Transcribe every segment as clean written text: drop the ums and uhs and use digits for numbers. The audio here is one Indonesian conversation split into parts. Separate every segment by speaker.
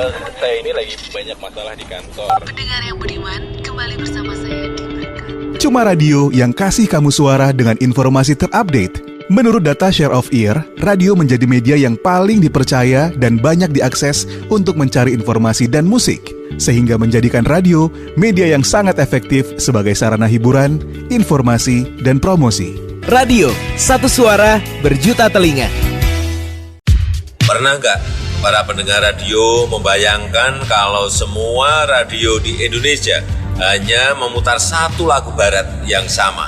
Speaker 1: Saya ini lagi banyak masalah di kantor.
Speaker 2: Pendengar yang budiman, kembali bersama saya di Berkat.
Speaker 3: Cuma radio yang kasih kamu suara dengan informasi terupdate. Menurut data Share of Ear, radio menjadi media yang paling dipercaya dan banyak diakses untuk mencari informasi dan musik, sehingga menjadikan radio media yang sangat efektif sebagai sarana hiburan, informasi, dan promosi.
Speaker 4: Radio, satu suara, berjuta telinga.
Speaker 5: Pernah nggak para pendengar radio membayangkan kalau semua radio di Indonesia hanya memutar satu lagu barat yang sama?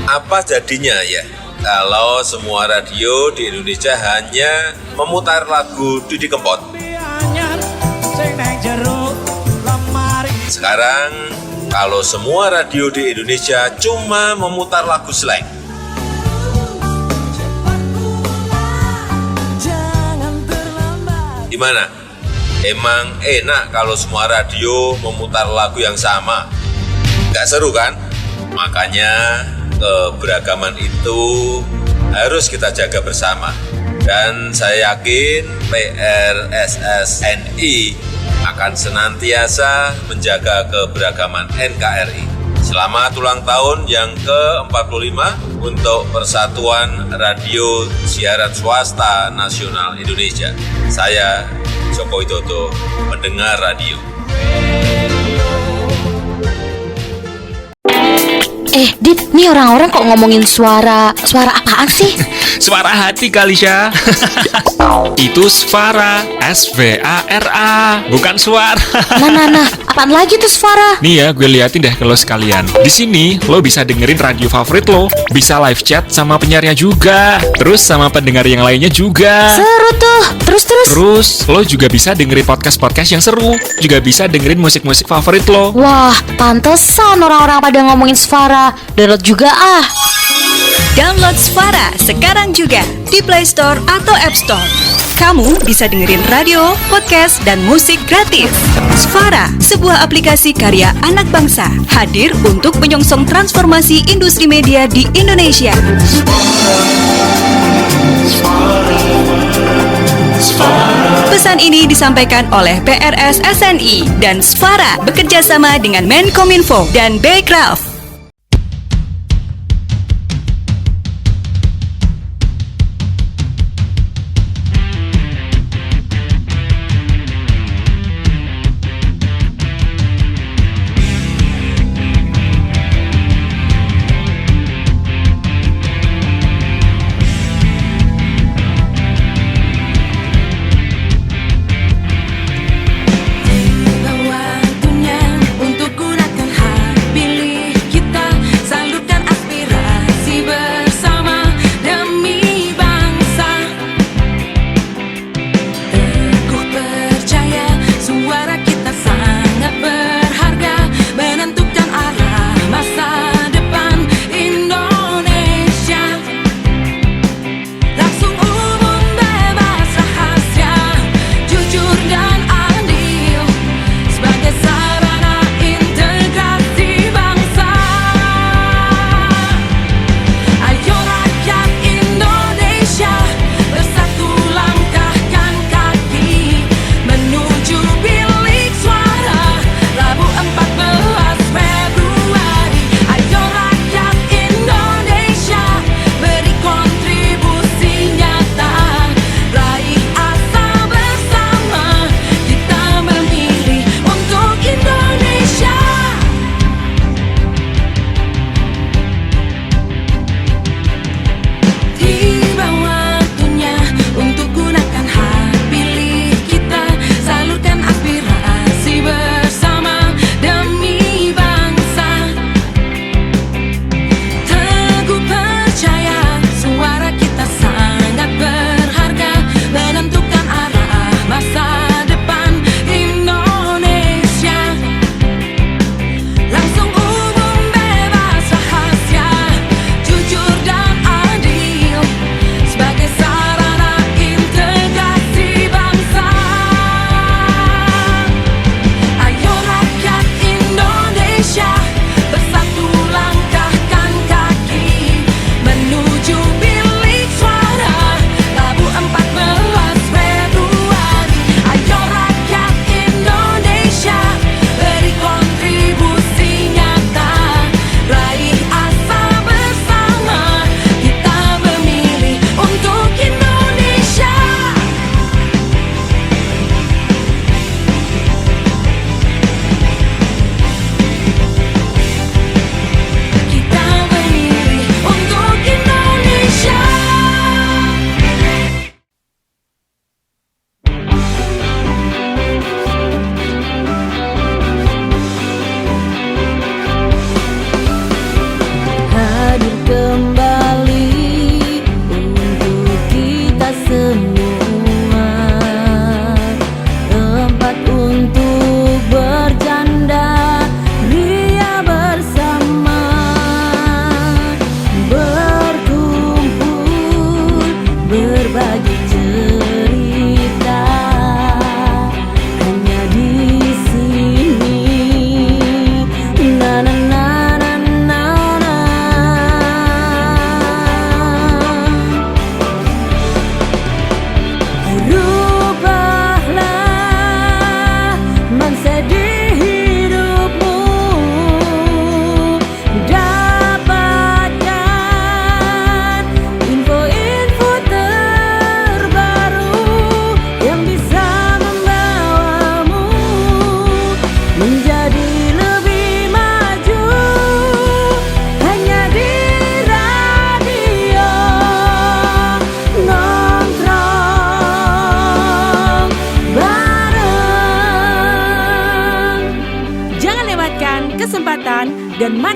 Speaker 5: Apa jadinya ya kalau semua radio di Indonesia hanya memutar lagu Didi Kempot? Sekarang kalau semua radio di Indonesia cuma memutar lagu slang. Gimana? Emang enak kalau semua radio memutar lagu yang sama? Gak seru kan? Makanya keberagaman itu harus kita jaga bersama. Dan saya yakin PRSSNI akan senantiasa menjaga keberagaman NKRI. Selamat ulang tahun yang ke-45 untuk Persatuan Radio Siaran Swasta Nasional Indonesia. Saya Joko Widodo, pendengar radio.
Speaker 6: Dit, nih orang-orang kok ngomongin suara apaan sih?
Speaker 7: Suara hati kali, Syah. Itu Svara, S-V-A-R-A, bukan suara.
Speaker 6: Nah, apaan lagi tuh Svara?
Speaker 7: Nih ya, gue liatin deh ke lo sekalian. Di sini lo bisa dengerin radio favorit lo, bisa live chat sama penyiarnya juga, terus sama pendengar yang lainnya juga.
Speaker 6: Seru tuh.
Speaker 7: Terus lo juga bisa dengerin podcast yang seru, juga bisa dengerin musik-musik favorit lo.
Speaker 6: Wah, pantesan orang-orang pada ngomongin Svara. Download juga ah.
Speaker 8: Download Svara sekarang juga di Play Store atau App Store. Kamu bisa dengerin radio, podcast, dan musik gratis. Svara, sebuah aplikasi karya anak bangsa, hadir untuk menyongsong transformasi industri media di Indonesia. Pesan ini disampaikan oleh PRSSNI dan Svara bekerja sama dengan Menkominfo dan Baycraft.
Speaker 9: Waktunya untuk gunakan hak pilih.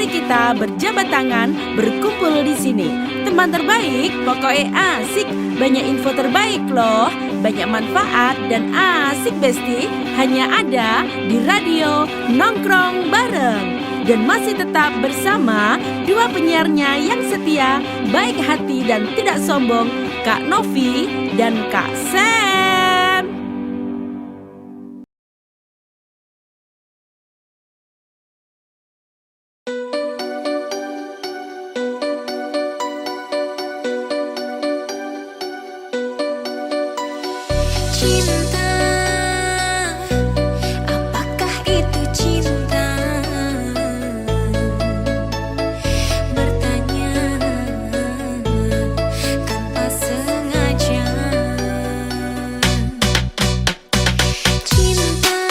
Speaker 9: Mari kita berjabat tangan, berkumpul di sini. Teman terbaik, pokoknya asik. Banyak info terbaik loh. Banyak manfaat dan asik besti. Hanya ada di radio Nongkrong Bareng. Dan masih tetap bersama dua penyiarnya yang setia, baik hati dan tidak sombong, Kak Novi dan Kak Sam.
Speaker 10: Cinta, apakah itu cinta? Bertanya tanpa sengaja. Cinta,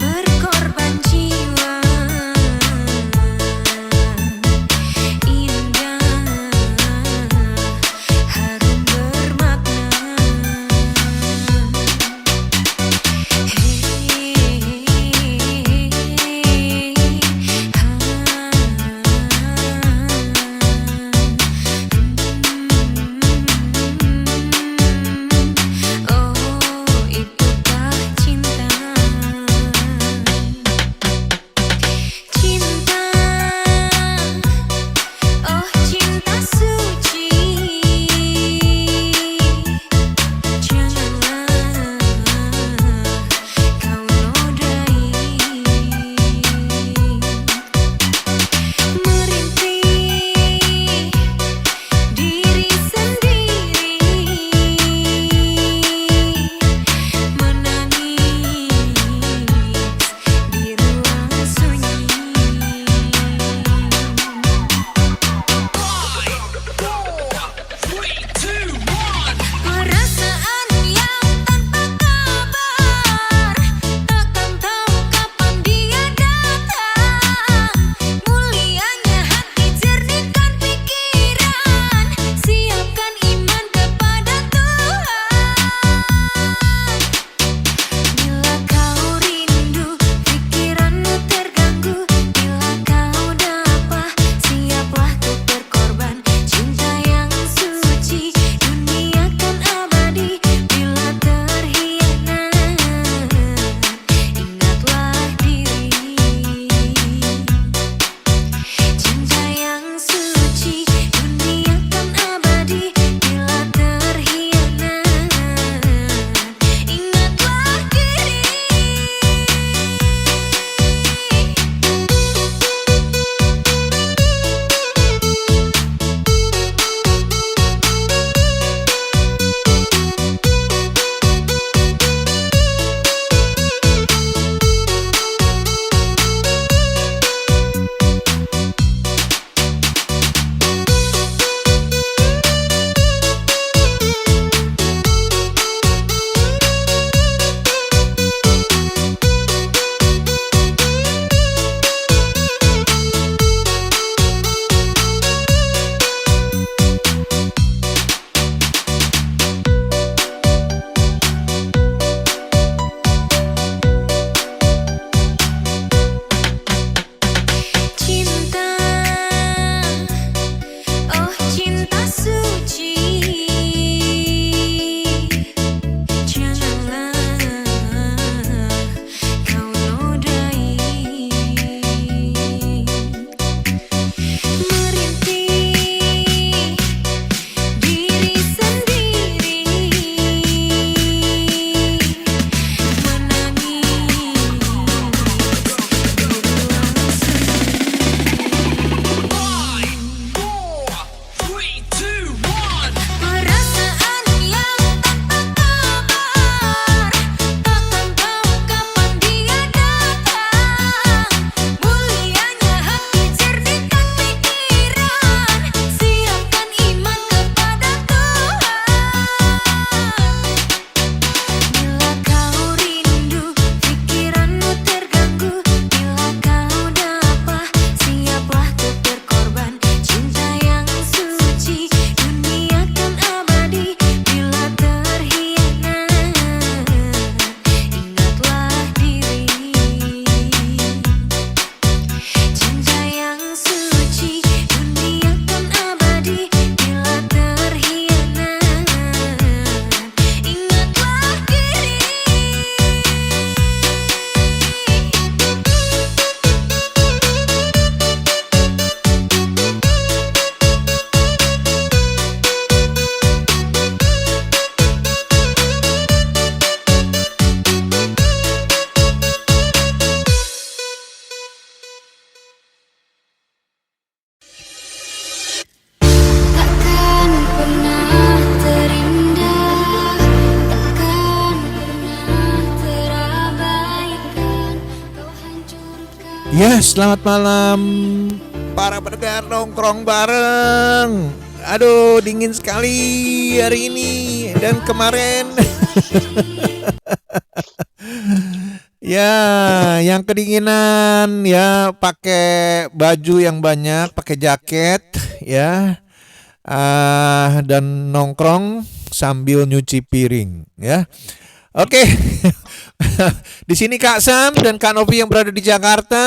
Speaker 10: berkorban jiwa. Indah, harum bermakna.
Speaker 11: selamat malam para pendengar nongkrong bareng. Aduh, dingin sekali hari ini dan kemarin. Ya, yang kedinginan ya pakai baju yang banyak, pakai jaket ya. Dan nongkrong sambil nyuci piring ya. Oke. Di sini Kak Sam dan Kak Novi yang berada di Jakarta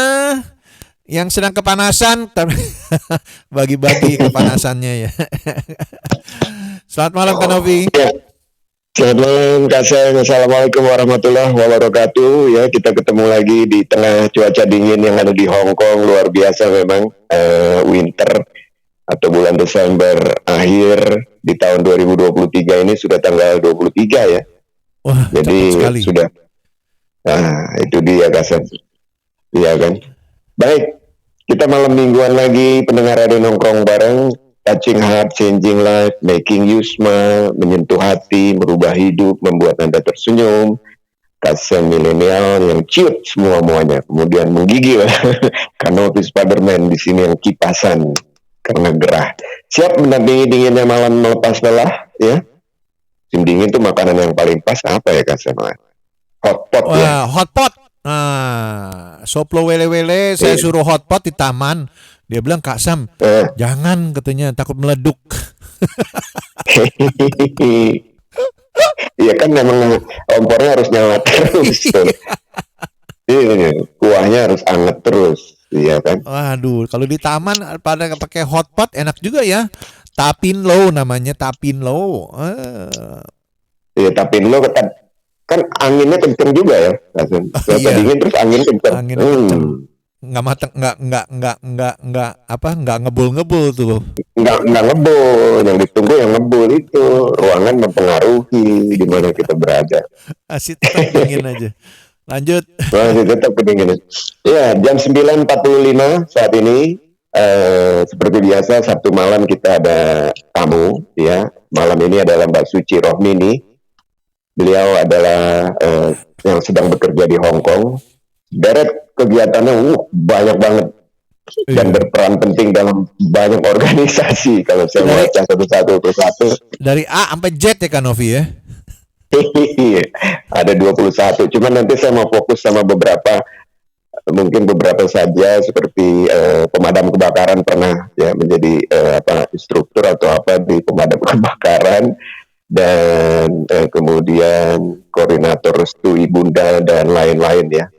Speaker 11: yang sedang kepanasan, bagi-bagi kepanasannya ya. Selamat malam Kak Novi.
Speaker 12: Selamat malam Kak Sam. Assalamualaikum warahmatullahi wabarakatuh. Ya, kita ketemu lagi di tengah cuaca dingin yang ada di Hong Kong. Luar biasa memang, winter atau bulan Desember akhir di tahun 2023 ini sudah tanggal 23 ya.
Speaker 11: Wah,
Speaker 12: jadi sudah. Nah, itu dia Kak Sam. Iya kan. Baik, kita malam mingguan lagi pendengar radio nongkrong bareng, touching heart, changing life, making you smile, menyentuh hati, merubah hidup, membuat Anda tersenyum. Kak Sam milenial yang ciut semuanya, kemudian menggigil. Karena Spiderman di sini yang kipasan karena gerah. Siap mendampingi dinginnya malam melepas lelah, ya. Musim dingin tuh makanan yang paling pas apa ya Kak Sam? Hotpot.
Speaker 11: Wah,
Speaker 12: ya.
Speaker 11: hotpot. Nah, soplo wele-wele saya suruh hotpot di taman. Dia bilang, Kak Sam, jangan katanya, takut meleduk.
Speaker 12: Iya kan memang kompornya harus nyala terus. Iya, kuahnya harus anget terus. Iya kan.
Speaker 11: Waduh, kalau di taman pada pakai hotpot enak juga ya. Tapinlo namanya, Tapinlo.
Speaker 12: Iya, Tapinlo kan anginnya kenceng juga ya. Iya. Dingin terus angin kenceng.
Speaker 11: Nggak matang, nggak ngebul tuh.
Speaker 12: Nggak ngebul, yang ditunggu yang ngebul itu. Ruangan mempengaruhi di mana kita berada.
Speaker 11: Asik, tetap dingin aja. Lanjut.
Speaker 12: Masih tetap kedinginan. Ya, jam 9.45 saat ini. Seperti biasa Sabtu malam kita ada tamu ya. Malam ini adalah Mbak Suci Rohmini. Beliau adalah yang sedang bekerja di Hong Kong. Deret kegiatannya banyak banget dan berperan penting dalam banyak organisasi. Kalau saya baca satu-satu persatu.
Speaker 11: Dari A sampai Z ya Kak Novi ya.
Speaker 12: Ada 21. Cuman nanti saya mau fokus sama beberapa saja seperti pemadam kebakaran pernah ya menjadi instruktur atau apa di pemadam kebakaran. Dan kemudian koordinator restu ibunda dan lain-lain ya.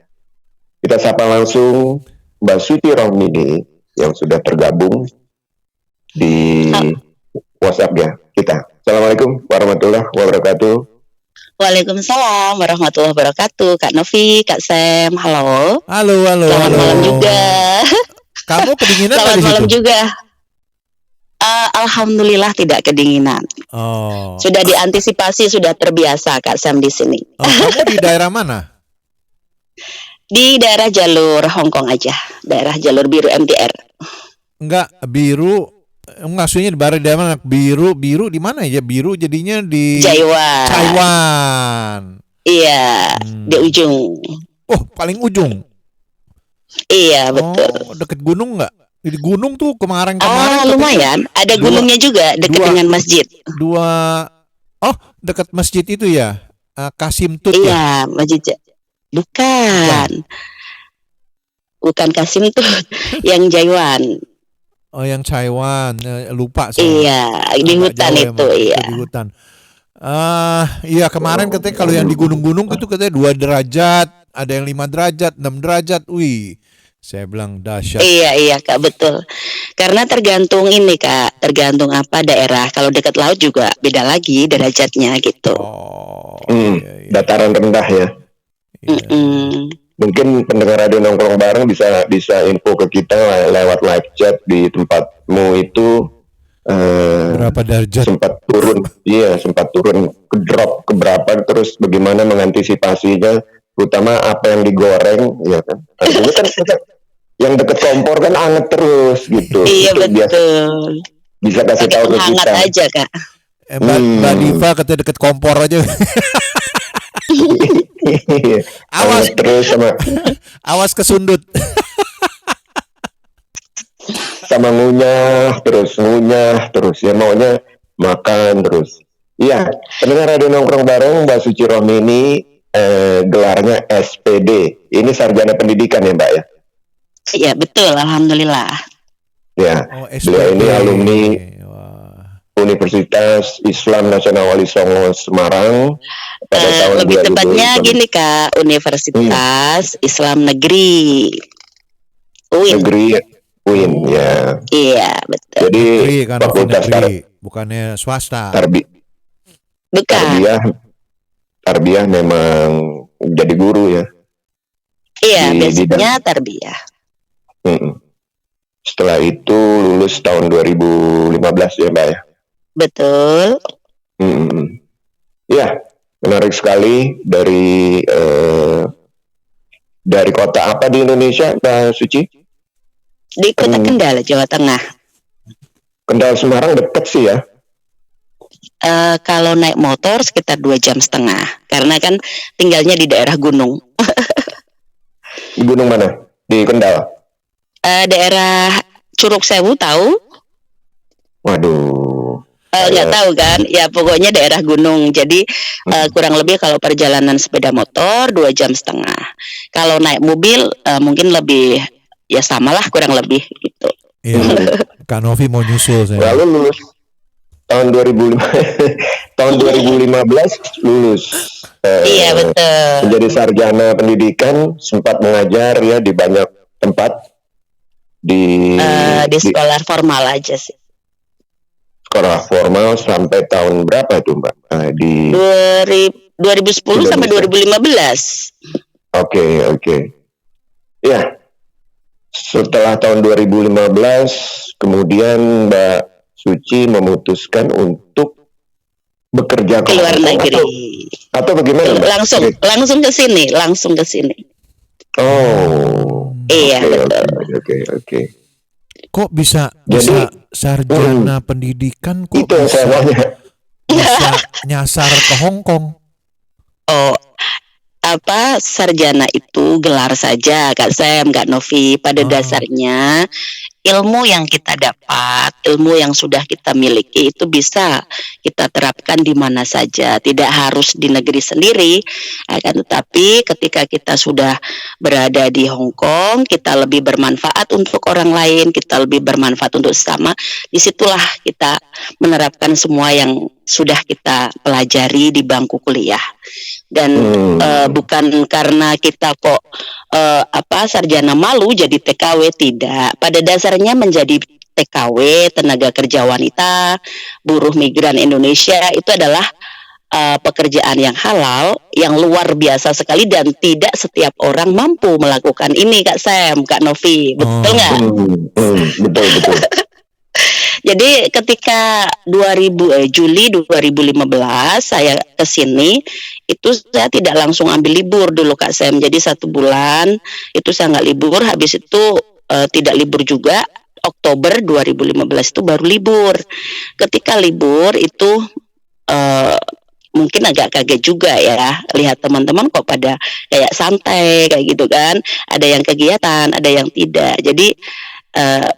Speaker 12: Kita sapa langsung Mbak Suci Rohmini yang sudah tergabung di WhatsApp ya kita. Assalamualaikum warahmatullahi wabarakatuh.
Speaker 13: Waalaikumsalam warahmatullahi wabarakatuh. Kak Novi, Kak Sam, halo.
Speaker 11: Halo.
Speaker 13: Selamat malam juga.
Speaker 11: Kamu kedinginan
Speaker 13: Selamat
Speaker 11: di
Speaker 13: malam
Speaker 11: situ?
Speaker 13: juga. Alhamdulillah tidak kedinginan.
Speaker 11: Oh.
Speaker 13: Sudah diantisipasi, sudah terbiasa Kak Sam di sini.
Speaker 11: Oh, kamu di daerah mana?
Speaker 13: Di daerah jalur Hong Kong aja, daerah jalur biru MTR.
Speaker 11: Enggak, biru. Maksudnya di daerah mana? Biru di mana ya? Biru jadinya di Taiwan.
Speaker 13: Iya, di ujung.
Speaker 11: Oh, paling ujung.
Speaker 13: Iya, betul.
Speaker 11: Oh, deket gunung enggak? Di gunung tuh kemarin
Speaker 13: lumayan. Ada gunungnya juga dekat dengan masjid.
Speaker 11: Dekat masjid itu ya, Kasim Tut.
Speaker 13: Iya, masjid. Bukan Kasim Tut, yang Jaiwan.
Speaker 11: Oh, yang Taiwan, lupa saya.
Speaker 13: Iya, di hutan itu, iya.
Speaker 11: Di hutan. Iya kemarin katanya kalau yang di gunung-gunung itu katanya 2 derajat, ada yang 5 derajat, 6 derajat. Wih. Saya bilang dahsyat.
Speaker 13: Iya Kak, betul. Karena tergantung ini Kak, tergantung apa daerah. Kalau dekat laut juga beda lagi derajatnya gitu.
Speaker 11: Iya.
Speaker 12: Dataran rendah ya. Mungkin pendengar radio nongkrong bareng bisa info ke kita lewat live chat di tempatmu itu.
Speaker 11: Berapa derajat?
Speaker 12: Sempat turun ke drop ke berapa, terus bagaimana mengantisipasinya, terutama apa yang digoreng ya kan. Artinya kan yang deket kompor kan anget terus gitu.
Speaker 13: Iya betul.
Speaker 12: Bisa kasih tahu ke kita.
Speaker 13: Hangat aja Kak.
Speaker 11: Mbak Diva katanya deket kompor aja.
Speaker 12: Awas
Speaker 11: terus sama. Awas kesundut.
Speaker 12: sama ngunyah terus ya, maunya makan terus. Iya, pendengar Radio Nongkrong Bareng, Mbak Suci Rohmi ini gelarnya SPD. Ini sarjana pendidikan ya Mbak ya?
Speaker 13: Iya betul, alhamdulillah.
Speaker 12: Ya,
Speaker 11: SPD.
Speaker 12: beliau ini alumni Universitas Islam Nasional Wali Songo Semarang pada tahun
Speaker 13: lebih
Speaker 12: 2000.
Speaker 13: tepatnya gini Kak, Universitas Islam Negeri
Speaker 12: UIN ya.
Speaker 13: Iya betul.
Speaker 12: Jadi
Speaker 11: Negeri, kan,
Speaker 12: fakultas
Speaker 11: negeri, bukannya swasta.
Speaker 13: Bukan.
Speaker 12: Tarbiyah memang jadi guru ya.
Speaker 13: Iya, basicnya tarbiyah.
Speaker 12: Setelah itu lulus tahun 2015 ya Mbak ya.
Speaker 13: Betul.
Speaker 12: Ya, menarik sekali dari kota apa di Indonesia Mbak Suci?
Speaker 13: Di kota Kendal, Jawa Tengah.
Speaker 12: Kendal Semarang dekat sih ya.
Speaker 13: Kalau naik motor sekitar 2,5 jam, karena kan tinggalnya di daerah gunung.
Speaker 12: Di gunung mana? Di Kendal?
Speaker 13: Daerah Curug Sewu, tahu?
Speaker 12: Waduh.
Speaker 13: Nggak tahu kan? Ya pokoknya daerah gunung. Jadi kurang lebih kalau perjalanan sepeda motor 2,5 jam. Kalau naik mobil mungkin lebih, ya samalah kurang lebih gitu.
Speaker 11: Iya. Kak Novi mau nyusul saya.
Speaker 12: Lalu lulus tahun 2015 lulus.
Speaker 13: Iya betul.
Speaker 12: Menjadi sarjana pendidikan, sempat mengajar ya di banyak tempat di
Speaker 13: sekolah formal aja sih.
Speaker 12: Sekolah formal sampai tahun berapa itu Mbak? Di
Speaker 13: 2010 sampai 2015.
Speaker 12: Oke. Ya. Setelah tahun 2015 kemudian Mbak Suci memutuskan untuk bekerja
Speaker 13: ke luar negeri
Speaker 12: atau bagaimana?
Speaker 13: Langsung ke sini.
Speaker 12: Oh.
Speaker 13: Iya betul.
Speaker 12: Oke.
Speaker 11: Kok bisa sarjana pendidikan kok
Speaker 12: itu
Speaker 11: bisa nyasar ke Hong Kong?
Speaker 13: Oh, sarjana itu gelar saja Kak Sam, Kak Novi. Pada dasarnya ilmu yang kita dapat, ilmu yang sudah kita miliki itu bisa kita terapkan di mana saja, tidak harus di negeri sendiri. Akan tetapi ketika kita sudah berada di Hong Kong, kita lebih bermanfaat untuk orang lain, kita lebih bermanfaat untuk sesama. Disitulah kita menerapkan semua yang sudah kita pelajari di bangku kuliah. Dan bukan karena kita kok sarjana malu jadi TKW, tidak. Pada dasarnya menjadi TKW, tenaga kerja wanita, buruh migran Indonesia itu adalah pekerjaan yang halal, yang luar biasa sekali, dan tidak setiap orang mampu melakukan ini Kak Sam, Kak Novi, betul nggak?
Speaker 12: Betul.
Speaker 13: Jadi ketika Juli 2015 saya ke sini, itu saya tidak langsung ambil libur dulu Kak Sam. Jadi 1 bulan itu saya nggak libur, habis itu tidak libur juga. Oktober 2015 itu baru libur. Ketika libur itu mungkin agak kaget juga ya, lihat teman-teman kok pada kayak santai kayak gitu kan. Ada yang kegiatan, ada yang tidak. Jadi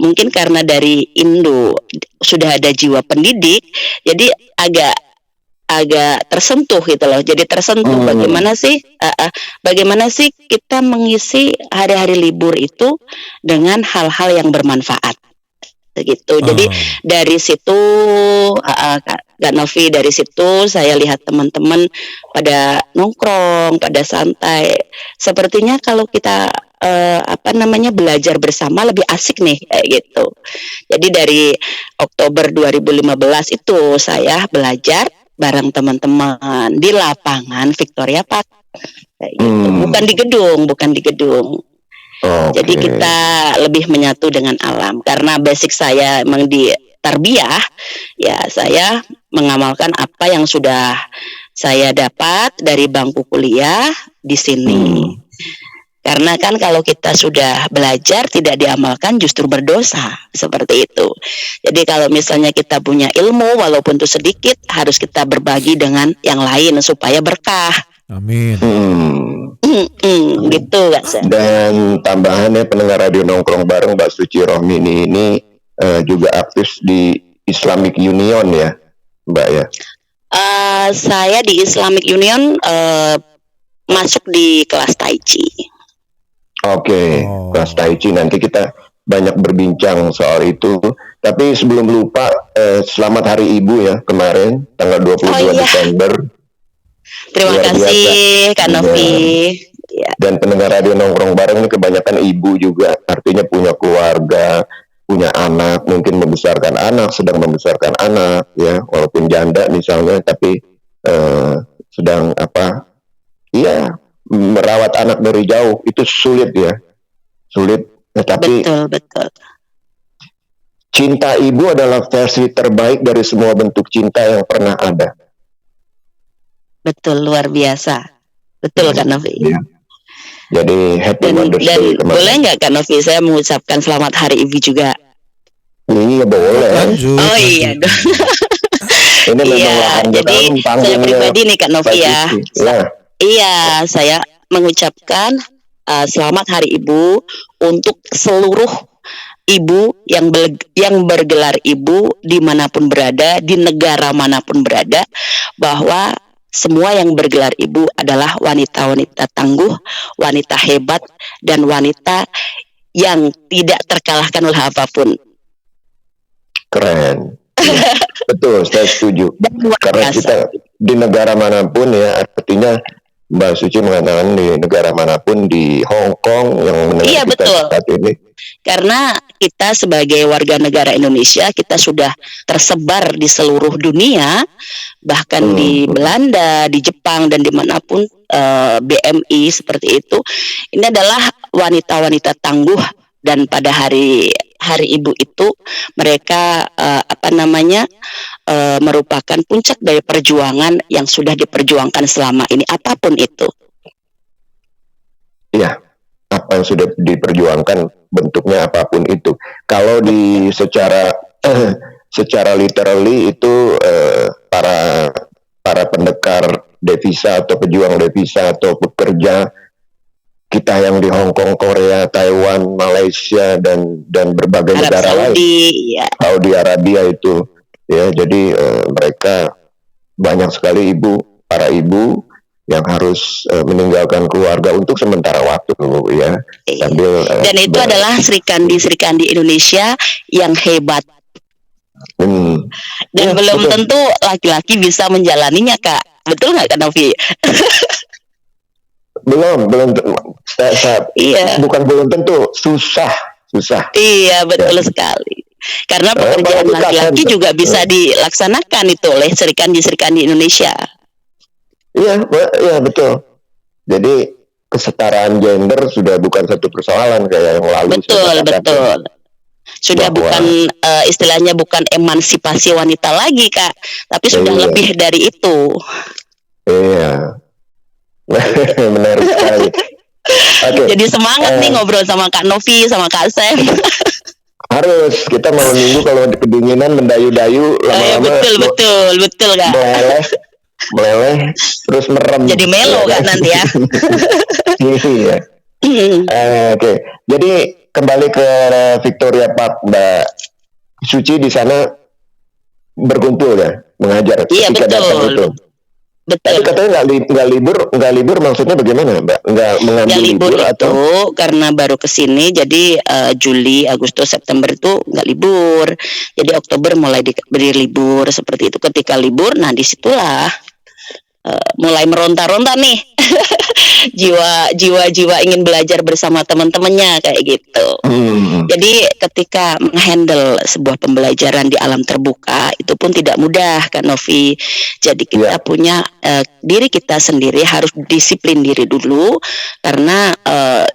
Speaker 13: mungkin karena dari Indo sudah ada jiwa pendidik, jadi agak tersentuh gitu loh. Jadi tersentuh bagaimana sih kita mengisi hari-hari libur itu dengan hal-hal yang bermanfaat gitu. Jadi dari situ Kak Novi, dari situ saya lihat teman-teman pada nongkrong, pada santai. Sepertinya kalau kita belajar bersama lebih asik nih kayak gitu. Jadi dari Oktober 2015 itu saya belajar bareng teman-teman di lapangan Victoria Park kayak gitu. Bukan di gedung. Jadi kita lebih menyatu dengan alam. Karena basic saya emang di tarbiyah, ya saya mengamalkan apa yang sudah saya dapat dari bangku kuliah di sini. Karena kan kalau kita sudah belajar tidak diamalkan justru berdosa, seperti itu. Jadi kalau misalnya kita punya ilmu walaupun itu sedikit, harus kita berbagi dengan yang lain supaya berkah.
Speaker 11: Amin.
Speaker 13: Gitu Kak Sam.
Speaker 12: Dan tambahannya pendengar Radio Nongkrong Bareng, Mbak Suci Rohmi ini juga aktif di Islamic Union ya, Mbak ya.
Speaker 13: Saya di Islamic Union masuk di kelas Tai Chi.
Speaker 12: Oke, kelas Tai Chi, nanti kita banyak berbincang soal itu. Tapi sebelum lupa, selamat Hari Ibu ya kemarin, tanggal 22 Desember.
Speaker 13: Terima kasih Kak Novi.
Speaker 12: Ya. Dan pendengar radio nongkrong bareng ini kebanyakan ibu juga, artinya punya keluarga, punya anak, mungkin membesarkan anak, sedang membesarkan anak, ya, walaupun janda misalnya, tapi sedang merawat anak dari jauh itu sulit ya, sulit. Tetapi
Speaker 13: betul.
Speaker 12: Cinta ibu adalah versi terbaik dari semua bentuk cinta yang pernah ada.
Speaker 13: Betul, luar biasa. Betul Kak Novi.
Speaker 12: Ya. Jadi happy Mother's Day kemarin.
Speaker 13: Boleh nggak Kak Novi saya mengucapkan selamat Hari Ibu juga?
Speaker 12: Iya boleh.
Speaker 13: Oh iya dong.
Speaker 12: Ini memang
Speaker 13: jadi saya pribadi nih Kak Novi ya. Iya, saya mengucapkan selamat Hari Ibu untuk seluruh ibu yang bergelar ibu dimanapun berada, di negara manapun berada, bahwa semua yang bergelar ibu adalah wanita-wanita tangguh, wanita hebat, dan wanita yang tidak terkalahkan oleh apapun.
Speaker 12: Keren. Ya, betul, saya setuju. Karena kita di negara manapun ya, artinya Mbak Suci mengatakan di negara manapun, di Hong Kong yang mendengar kita saat ini.
Speaker 13: Karena kita sebagai warga negara Indonesia, kita sudah tersebar di seluruh dunia, bahkan di Belanda, di Jepang, dan dimanapun BMI seperti itu. Ini adalah wanita-wanita tangguh, dan pada hari Ibu itu mereka merupakan puncak dari perjuangan yang sudah diperjuangkan selama ini, apapun itu.
Speaker 12: Iya, apa yang sudah diperjuangkan bentuknya apapun itu. Kalau di secara literally itu para pendekar devisa atau pejuang devisa atau pekerja kita yang di Hong Kong, Korea, Taiwan, Malaysia dan berbagai
Speaker 13: Arab
Speaker 12: negara
Speaker 13: Saudi,
Speaker 12: lain,
Speaker 13: ya.
Speaker 12: Saudi Arabia itu, ya. Jadi mereka banyak sekali para ibu yang harus meninggalkan keluarga untuk sementara waktu, ya. Sambil,
Speaker 13: dan itu adalah Srikandi Indonesia yang hebat. Dan belum tentu laki-laki bisa menjalaninya, Kak. Betul nggak, Kak Novi?
Speaker 12: Belum bukan belum tentu, susah.
Speaker 13: Iya, betul sekali. Karena pekerjaan laki-laki juga bisa dilaksanakan itu oleh Srikandi Indonesia.
Speaker 12: Iya, betul. Jadi kesetaraan gender sudah bukan satu persoalan kayak yang lalu.
Speaker 13: Betul. Sudah bukan istilahnya bukan emansipasi wanita lagi, Kak, tapi sudah lebih dari itu.
Speaker 12: Iya. Menarik sekali. Okay.
Speaker 13: Jadi semangat nih ngobrol sama Kak Novi, sama Kak Sam.
Speaker 12: Harus, kita malam minggu kalau di kedinginan mendayu-dayu lama-lama.
Speaker 13: Betul Kak.
Speaker 12: Meleleh terus merem.
Speaker 13: Jadi melo kan nanti ya.
Speaker 12: Iya. Oke. Jadi kembali ke Victoria Park, Mbak Suci di sana berkumpul ya, mengajar.
Speaker 13: Iya, betul.
Speaker 12: Tapi katanya nggak libur maksudnya bagaimana, Mbak? Nggak mengambil libur
Speaker 13: itu
Speaker 12: atau?
Speaker 13: Karena baru kesini, jadi Juli, Agustus, September itu nggak libur. Jadi Oktober mulai diberi libur seperti itu. Ketika libur, nah disitulah mulai meronta-ronta nih jiwa ingin belajar bersama teman-temannya kayak gitu. Jadi ketika menghandle sebuah pembelajaran di alam terbuka itu pun tidak mudah, Kak Novi. Jadi kita punya diri kita sendiri harus disiplin diri dulu, karena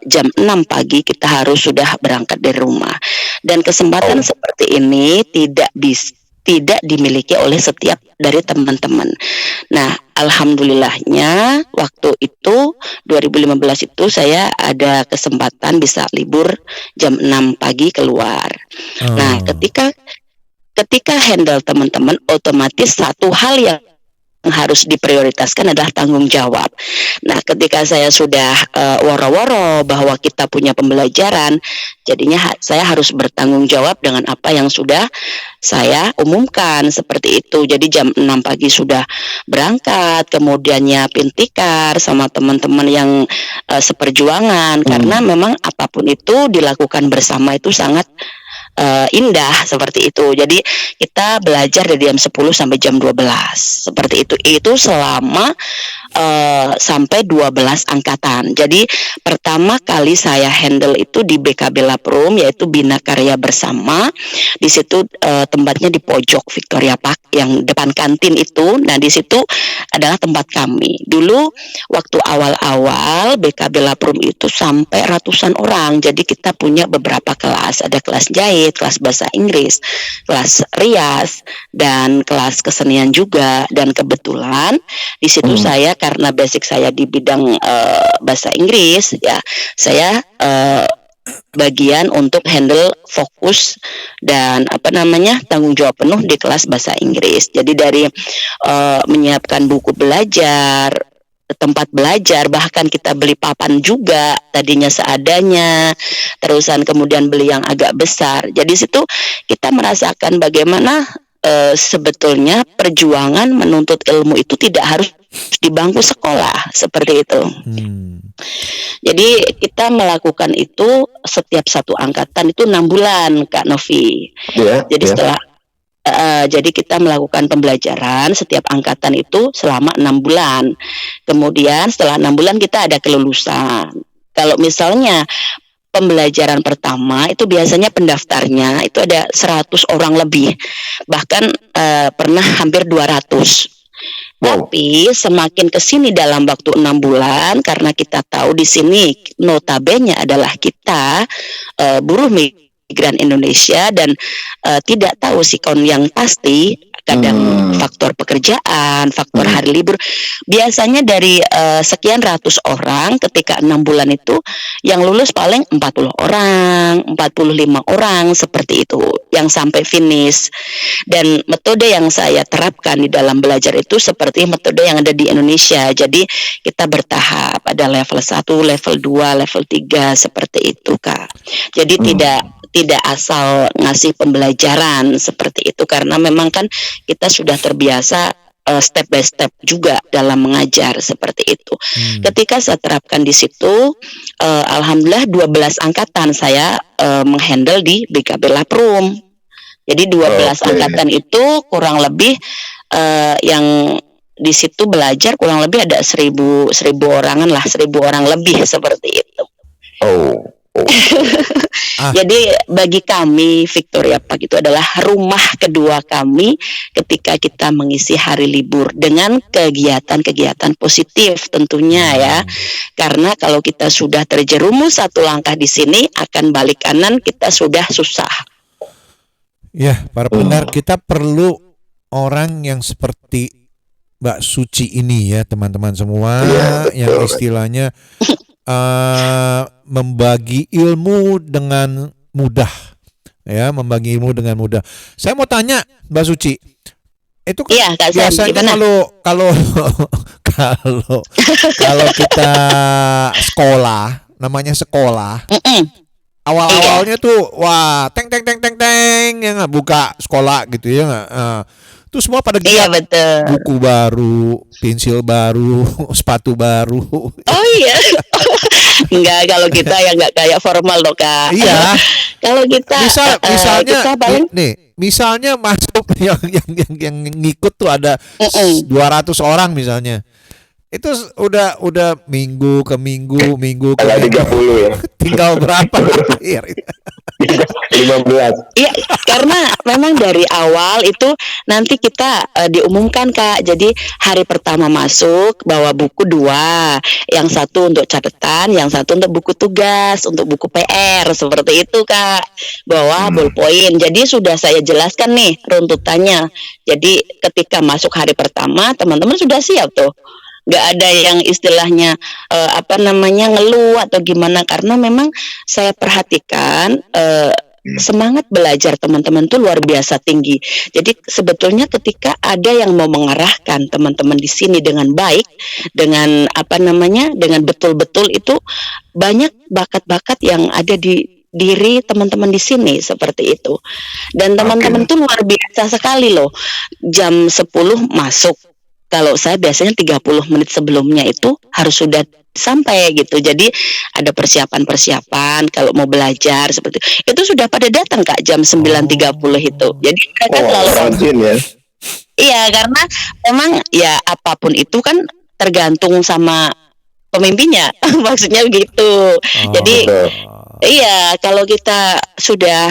Speaker 13: jam 6 pagi kita harus sudah berangkat dari rumah. Dan kesempatan seperti ini tidak dimiliki oleh setiap dari teman-teman. Nah, alhamdulillahnya waktu itu 2015 itu saya ada kesempatan bisa libur jam 6 pagi keluar. Nah, ketika handle teman-teman, otomatis satu hal yang harus diprioritaskan adalah tanggung jawab. Nah, ketika saya sudah woro-woro bahwa kita punya pembelajaran, jadinya saya harus bertanggung jawab dengan apa yang sudah saya umumkan seperti itu. Jadi jam 6 pagi sudah berangkat, kemudian nyiapin tikar sama teman-teman yang seperjuangan, karena memang apapun itu dilakukan bersama itu sangat indah seperti itu. Jadi kita belajar dari jam 10 sampai jam 12 seperti itu. Itu selama sampai 12 angkatan. Jadi pertama kali saya handle itu di BKB Laprum, yaitu Bina Karya Bersama. Di situ tempatnya di pojok Victoria Park yang depan kantin itu. Nah, di situ adalah tempat kami. Dulu waktu awal-awal BKB Laprum itu sampai ratusan orang. Jadi kita punya beberapa kelas. Ada kelas jahit, kelas bahasa Inggris, kelas rias, dan kelas kesenian juga. Dan kebetulan di situ saya, karena basic saya di bidang bahasa Inggris, ya saya bagian untuk handle fokus dan tanggung jawab penuh di kelas bahasa Inggris. Jadi dari menyiapkan buku belajar, tempat belajar, bahkan kita beli papan juga tadinya seadanya, terusan kemudian beli yang agak besar. Jadi situ kita merasakan bagaimana sebetulnya perjuangan menuntut ilmu itu tidak harus di bangku sekolah seperti itu. Jadi kita melakukan itu setiap satu angkatan itu 6 bulan, Kak Novi. Jadi setelah jadi kita melakukan pembelajaran setiap angkatan itu selama 6 bulan. Kemudian setelah 6 bulan kita ada kelulusan. Kalau misalnya pembelajaran pertama itu biasanya pendaftarnya itu ada 100 orang lebih. Bahkan pernah hampir 200. Tapi semakin kesini dalam waktu 6 bulan, karena kita tahu di sini notabene adalah kita buruh migran Indonesia dan tidak tahu sikon yang pasti, kadang faktor pekerjaan, faktor hari libur. Biasanya dari sekian ratus orang ketika 6 bulan itu yang lulus paling 40 orang, 45 orang seperti itu yang sampai finish. Dan metode yang saya terapkan di dalam belajar itu seperti metode yang ada di Indonesia. Jadi kita bertahap, ada level 1, level 2, level 3 seperti itu, Kak. Jadi tidak asal ngasih pembelajaran seperti itu, karena memang kan kita sudah terbiasa step by step juga dalam mengajar seperti itu. Ketika saya terapkan di situ, alhamdulillah 12 angkatan saya menghandle di BKB Laprum. Jadi 12 angkatan itu kurang lebih yang di situ belajar kurang lebih ada 1000 orangan lah, 1000 orang lebih seperti itu. Jadi bagi kami Victoria Park itu adalah rumah kedua kami ketika kita mengisi hari libur dengan kegiatan-kegiatan positif tentunya ya. Karena kalau kita sudah terjerumus satu langkah di sini, akan balik kanan kita sudah susah.
Speaker 11: Ya, para pendengar, kita perlu orang yang seperti Mbak Suci ini ya, teman-teman semua, yang istilahnya membagi ilmu dengan mudah, ya, membagi ilmu dengan mudah. Saya mau tanya Mbak Suci, itu kan biasanya kalau kita sekolah, namanya sekolah, awal-awalnya tuh wah teng ya nggak, buka sekolah gitu ya nggak. Itu semua pada giat, buku baru, pensil baru, sepatu baru.
Speaker 13: Oh iya, enggak, kalau kita ya enggak kayak formal loh, Kak.
Speaker 11: Iya.
Speaker 13: Kalau kita
Speaker 11: misalnya
Speaker 13: kita paling
Speaker 11: misalnya masuk yang ngikut tuh ada 200 orang misalnya. Itu udah minggu ke minggu ke
Speaker 12: 30 ya.
Speaker 11: Tinggal berapa?
Speaker 12: 15.
Speaker 13: Iya, karena memang dari awal itu nanti kita diumumkan, Kak. Jadi hari pertama masuk bawa buku 2, yang satu untuk catatan, yang satu untuk buku tugas, untuk buku PR, seperti itu, Kak. Bawa ballpoint. Jadi sudah saya jelaskan nih runtutannya. Jadi ketika masuk hari pertama, teman-teman sudah siap tuh. Nggak ada yang istilahnya ngeluh atau gimana, karena memang saya perhatikan semangat belajar teman-teman tuh luar biasa tinggi. Jadi sebetulnya ketika ada yang mau mengarahkan teman-teman di sini dengan baik, dengan dengan betul-betul, itu banyak bakat-bakat yang ada di diri teman-teman di sini seperti itu. Dan teman-teman tuh luar biasa sekali loh. Jam 10 masuk. Kalau saya biasanya 30 menit sebelumnya itu harus sudah sampai gitu. Jadi ada persiapan-persiapan kalau mau belajar seperti itu sudah pada datang Kak jam 9.30 itu. Jadi mereka selalu
Speaker 12: rajin ya.
Speaker 13: Iya, karena memang ya apapun itu kan tergantung sama pemimpinnya. Maksudnya gitu. Jadi iya, kalau kita sudah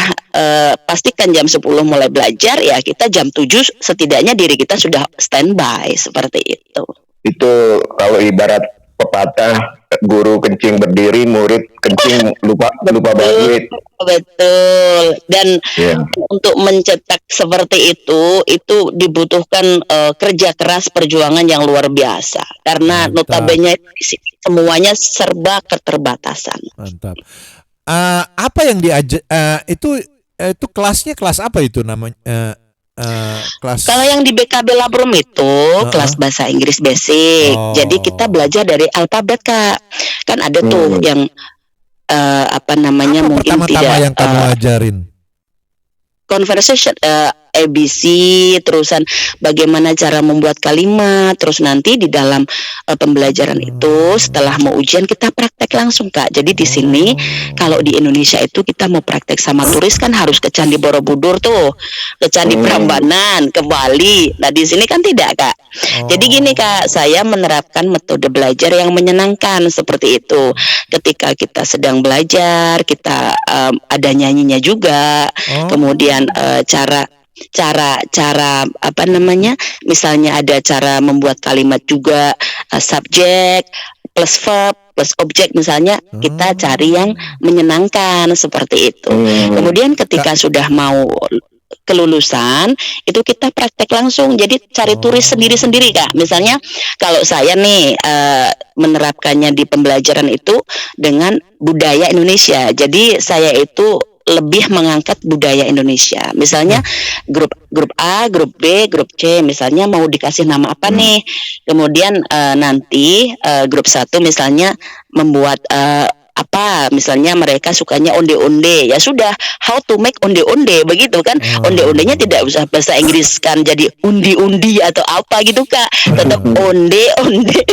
Speaker 13: pastikan jam 10 mulai belajar, ya kita jam 7 setidaknya diri kita sudah standby seperti itu.
Speaker 12: Itu kalau ibarat pepatah, guru kencing berdiri, murid kencing lupa basuh.
Speaker 13: Betul. Dan untuk mencetak seperti itu dibutuhkan kerja keras, perjuangan yang luar biasa. Karena notabene semuanya serba keterbatasan.
Speaker 11: Mantap. Apa yang diajar itu kelasnya kelas apa itu namanya? Kelas.
Speaker 13: Kalau yang di BKB Labrum itu kelas bahasa Inggris basic. Jadi kita belajar dari alfabet Kak. Kan ada tuh yang mungkin
Speaker 11: pertama-tama
Speaker 13: tidak
Speaker 11: yang kamu ajarin?
Speaker 13: Conversation, ABC, terusan bagaimana cara membuat kalimat, terus nanti di dalam pembelajaran itu setelah mau ujian kita praktek langsung Kak. Jadi di sini kalau di Indonesia itu kita mau praktek sama turis kan harus ke Candi Borobudur tuh, ke Candi Prambanan, ke Bali. Nah di sini kan tidak Kak. Jadi gini Kak, saya menerapkan metode belajar yang menyenangkan seperti itu. Ketika kita sedang belajar, kita ada nyanyinya juga, kemudian cara misalnya ada cara membuat kalimat juga, subjek plus verb plus objek misalnya, kita cari yang menyenangkan seperti itu. Kemudian ketika sudah mau kelulusan itu kita praktek langsung, jadi cari turis sendiri-sendiri Kak. Misalnya kalau saya nih menerapkannya di pembelajaran itu dengan budaya Indonesia, jadi saya itu lebih mengangkat budaya Indonesia. Misalnya grup A, grup B, grup C, misalnya mau dikasih nama apa nih. Kemudian nanti grup 1 misalnya membuat misalnya mereka sukanya onde-onde, ya sudah, how to make onde-onde begitu kan. Onde-ondenya tidak usah bahasa Inggris kan jadi undi-undi atau apa gitu Kak, tetap onde-onde.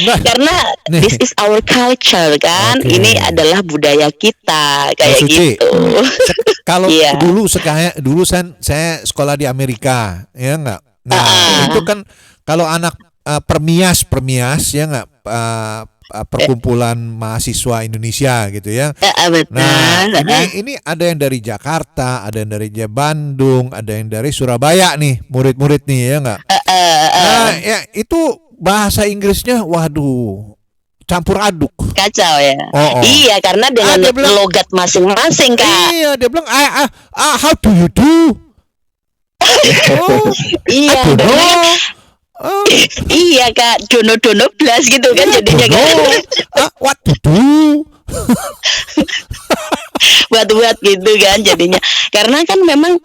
Speaker 13: Karena this is our culture kan, ini adalah budaya kita kayak gitu.
Speaker 11: Kalau dulu saya sekolah di Amerika, ya enggak. Nah, itu kan kalau anak permias ya enggak, perkumpulan mahasiswa Indonesia gitu ya. Nah, ini ada yang dari Jakarta, ada yang dari Bandung, ada yang dari Surabaya nih, murid-murid nih ya enggak. Nah, ya itu bahasa Inggrisnya waduh, campur aduk.
Speaker 13: Kacau ya. Iya, karena dengan logat masing-masing Kak.
Speaker 11: Iya, dia bilang how do you do?
Speaker 13: Iya. Iya Kak, dono blas gitu kan jadinya kan.
Speaker 11: What to do?
Speaker 13: Buat gitu kan jadinya. Karena kan memang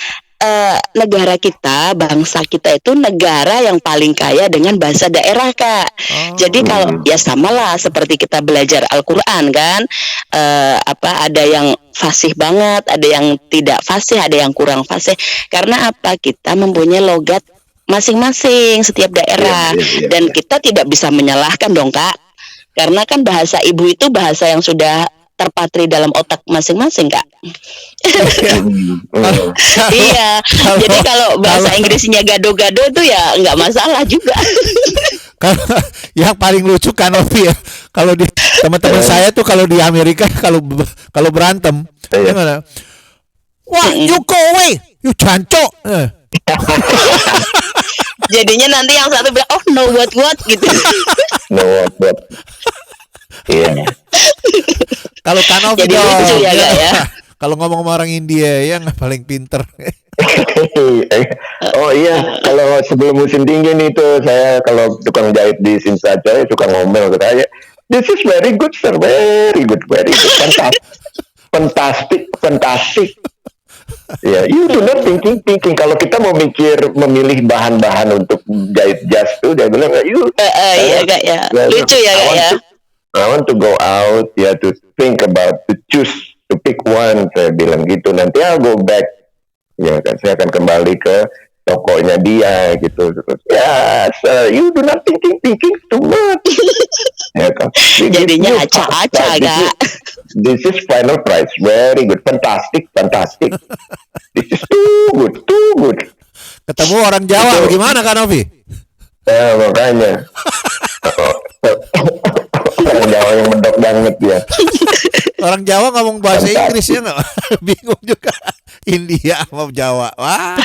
Speaker 13: negara kita, bangsa kita itu negara yang paling kaya dengan bahasa daerah Kak. Jadi kalau ya samalah seperti kita belajar Al-Quran kan, ada yang fasih banget, ada yang tidak fasih, ada yang kurang fasih. Karena apa? Kita mempunyai logat masing-masing setiap daerah, dan kita tidak bisa menyalahkan dong Kak, karena kan bahasa ibu itu bahasa yang sudah terpatri dalam otak masing-masing Kak. Iya, jadi kalau bahasa Inggrisnya gado-gado itu ya nggak masalah juga.
Speaker 11: Yang paling lucu kan Ovi ya, kalau di teman-teman saya tuh kalau di Amerika kalau berantem, gimana? Wah, you go away, you jancok.
Speaker 13: Jadinya nanti yang satu bilang, oh no what gitu.
Speaker 12: No what. Iya.
Speaker 11: Kalau Kanovi
Speaker 13: jadi lucu ya Kak ya.
Speaker 11: Kalau ngomong sama orang India yang paling pinter.
Speaker 12: Oh iya, kalau sebelum musim dingin itu saya kalau tukang jahit di Sinsaja saya suka ngomel ke saya, this is very good sir, very good, fantastic. Ya, you do not thinking. Kalau kita mau memilih bahan-bahan untuk jahit jas tuh, dia bilang,
Speaker 13: iya Kak ya. Lucu ya Kak ya.
Speaker 12: I want to go out, ya, to think about, to choose, to pick one. Saya bilang gitu. Nanti I'll go back. Ya kan, saya akan kembali ke tokonya dia gitu. Yes, you do not thinking too much. Ya kan.
Speaker 13: Jadinya acak-acak Kak.
Speaker 12: This is final price, very good, fantastic. This is too good.
Speaker 11: Ketemu orang Jawa bagaimana Kak Novi?
Speaker 12: Ya makanya. Orang Jawa yang mendok banget ya.
Speaker 11: Orang Jawa ngomong bahasa Inggris ya nggak? Bingung juga. India sama Jawa. Wah.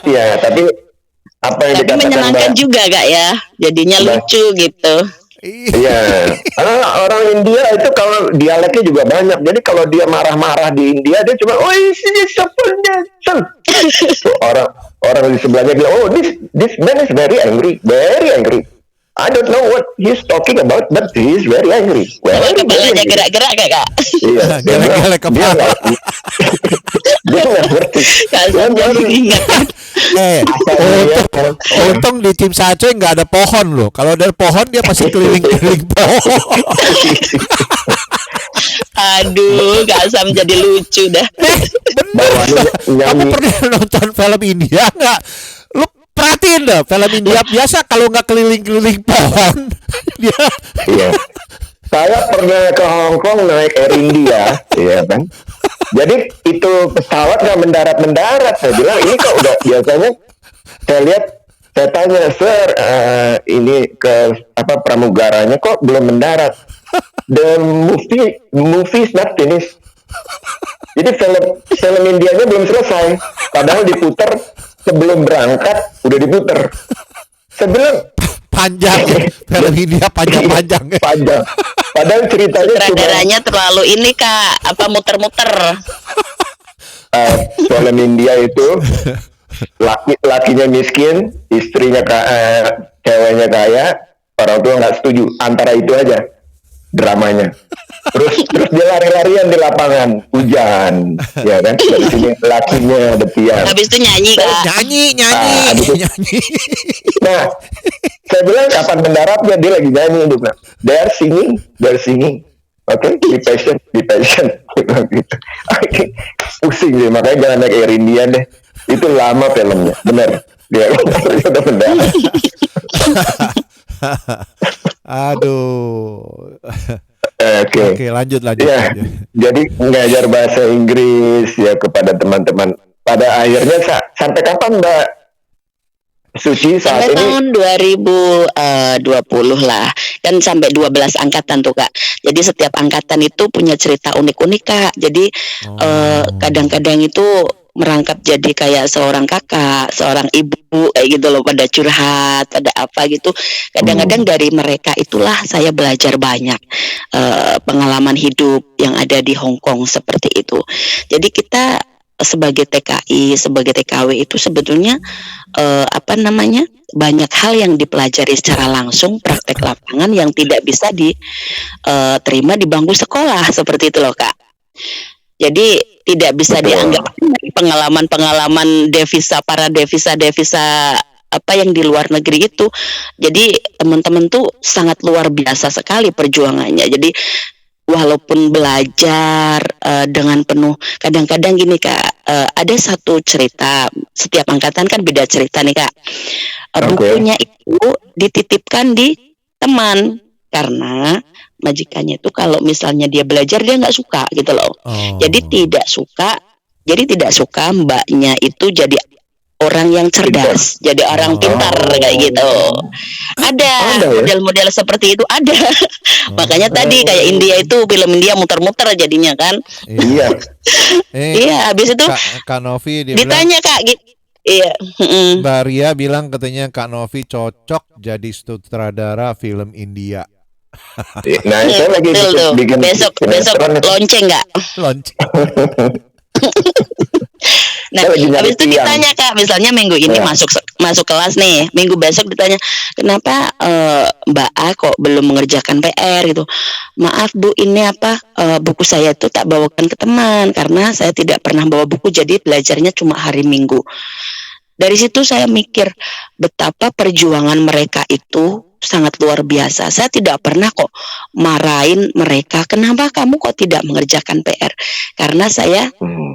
Speaker 12: Ya, tapi apa yang dikatakan
Speaker 13: menyenangkan
Speaker 12: Mbak,
Speaker 13: juga Kak ya. Jadinya lucu gitu.
Speaker 12: Iya. Orang India itu kalau dialeknya juga banyak. Jadi kalau dia marah-marah di India, dia cuma orang di sebelahnya bilang, oh this man is very angry. I don't know what he's talking about, but he is very angry.
Speaker 13: Kepalanya gerak-gerak Kak.
Speaker 12: Iya.
Speaker 11: Gerak-gerak kepala.
Speaker 12: Dia nggak ngerti.
Speaker 13: Kasar jadi ingat.
Speaker 11: Untung di tim Sacoy nggak ada pohon loh. Kalau ada pohon dia pasti keliling-keliling pohon.
Speaker 13: Aduh, Kak Sam jadi lucu dah.
Speaker 11: Bener. Kamu pernah nonton film India nggak? Lu perhatiin dah film India biasa kalau nggak keliling-keliling pohon dia.
Speaker 12: Iya. Saya pernah ke Hong Kong naik Air India, ya kan. Jadi itu pesawat nggak mendarat. Saya bilang ini kok udah biasanya. Saya tanya, sir, ini ke pramugaranya kok belum mendarat. The movie is not finished. Jadi film Indianya belum selesai. Padahal diputar sebelum berangkat udah diputar. Saya bilang
Speaker 11: panjang film India panjang.
Speaker 12: Padahal ceritanya
Speaker 13: sutradaranya terlalu ini Kak, muter-muter.
Speaker 12: Film India itu lakinya miskin, istrinya ceweknya kaya, orang tua nggak setuju. Antara itu aja dramanya. Terus dia lari-larian di lapangan, hujan, ya kan? Dari sini lakinya ada pian.
Speaker 13: Habis itu nyanyi Kak.
Speaker 11: Nyanyi.
Speaker 12: Nah, saya bilang kapan mendaratnya, dia lagi nyanyi itu kan. They're singing. Oke, be patient. Gitu. Pusing deh, makanya jangan naik Air India deh. Itu lama filmnya, bener. Dia udah mendarat.
Speaker 11: Aduh.
Speaker 12: Oke,
Speaker 11: lanjut.
Speaker 12: Ya, jadi mengajar bahasa Inggris ya kepada teman-teman. Pada akhirnya sampai kapan Mbak Suci saat
Speaker 13: sampai
Speaker 12: ini?
Speaker 13: Tahun 2020 lah. Dan sampai 12 angkatan tuh Kak. Jadi setiap angkatan itu punya cerita unik-unik Kak. Jadi kadang-kadang itu merangkap jadi kayak seorang kakak, seorang ibu kayak gitu loh, pada curhat, pada apa gitu. Kadang-kadang dari mereka itulah saya belajar banyak pengalaman hidup yang ada di Hong Kong seperti itu. Jadi kita sebagai TKI, sebagai TKW itu sebetulnya banyak hal yang dipelajari secara langsung, praktek lapangan yang tidak bisa diterima di bangku sekolah seperti itu loh Kak. Jadi tidak bisa dianggap pengalaman-pengalaman para devisa yang di luar negeri itu. Jadi teman-teman tuh sangat luar biasa sekali perjuangannya. Jadi walaupun belajar dengan penuh, kadang-kadang gini Kak, ada satu cerita, setiap angkatan kan beda cerita nih Kak. Bukunya itu dititipkan di teman karena majikannya itu kalau misalnya dia belajar dia nggak suka gitu loh. Jadi tidak suka mbaknya itu jadi orang yang cerdas, jadi orang pintar kayak gitu. Ada model-model seperti itu ada. Makanya tadi kayak India itu film India muter-muter jadinya kan.
Speaker 11: Iya.
Speaker 13: Iya, habis itu
Speaker 11: Kak Novi
Speaker 13: ditanya Kak gitu. Iya.
Speaker 11: Mbak Ria bilang katanya Kak Novi cocok jadi sutradara film India.
Speaker 12: Nah, saya lagi bikin
Speaker 13: besok lonceng nggak?
Speaker 11: Lonceng.
Speaker 13: Nah, habis itu ditanya Kak, misalnya minggu ini masuk masuk kelas nih, minggu besok ditanya, kenapa Mbak A kok belum mengerjakan PR gitu. Maaf Bu, ini buku saya tuh tak bawakan ke teman karena saya tidak pernah bawa buku, jadi belajarnya cuma hari Minggu. Dari situ saya mikir betapa perjuangan mereka itu sangat luar biasa. Saya tidak pernah kok marahin mereka, kenapa kamu kok tidak mengerjakan PR? Karena saya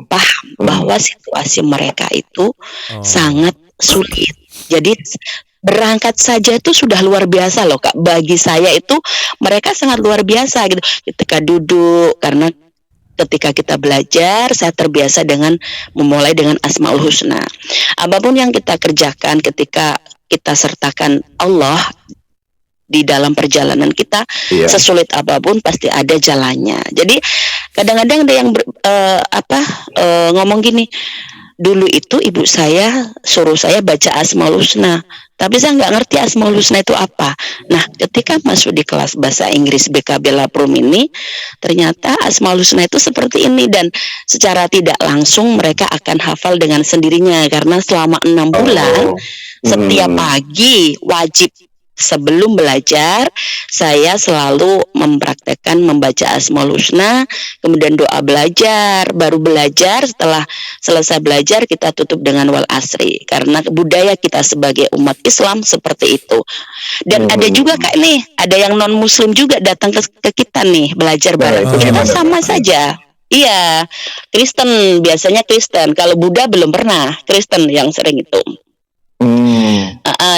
Speaker 13: paham bahwa situasi mereka itu sangat sulit. Jadi berangkat saja itu sudah luar biasa loh Kak. Bagi saya itu mereka sangat luar biasa gitu. Ketika duduk, karena ketika kita belajar, saya terbiasa dengan memulai dengan Asmaul Husna. Apapun yang kita kerjakan, ketika kita sertakan Allah di dalam perjalanan kita, sesulit apapun pasti ada jalannya. Jadi kadang-kadang ada yang ngomong gini, dulu itu ibu saya suruh saya baca Asmaul Husna, tapi saya nggak ngerti Asmaul Husna itu apa. Nah, ketika masuk di kelas bahasa Inggris BKB Laprum ini, ternyata Asmaul Husna itu seperti ini, dan secara tidak langsung mereka akan hafal dengan sendirinya karena selama 6 bulan setiap pagi wajib sebelum belajar saya selalu mempraktekkan membaca Asmaul Husna, kemudian doa belajar, baru belajar. Setelah selesai belajar kita tutup dengan wal asri, karena budaya kita sebagai umat Islam seperti itu. Dan ada juga Kak nih, ada yang non muslim juga datang ke kita nih belajar bareng. Kita sama saja. Iya, Kristen, biasanya Kristen. Kalau Buddha belum pernah, Kristen yang sering itu.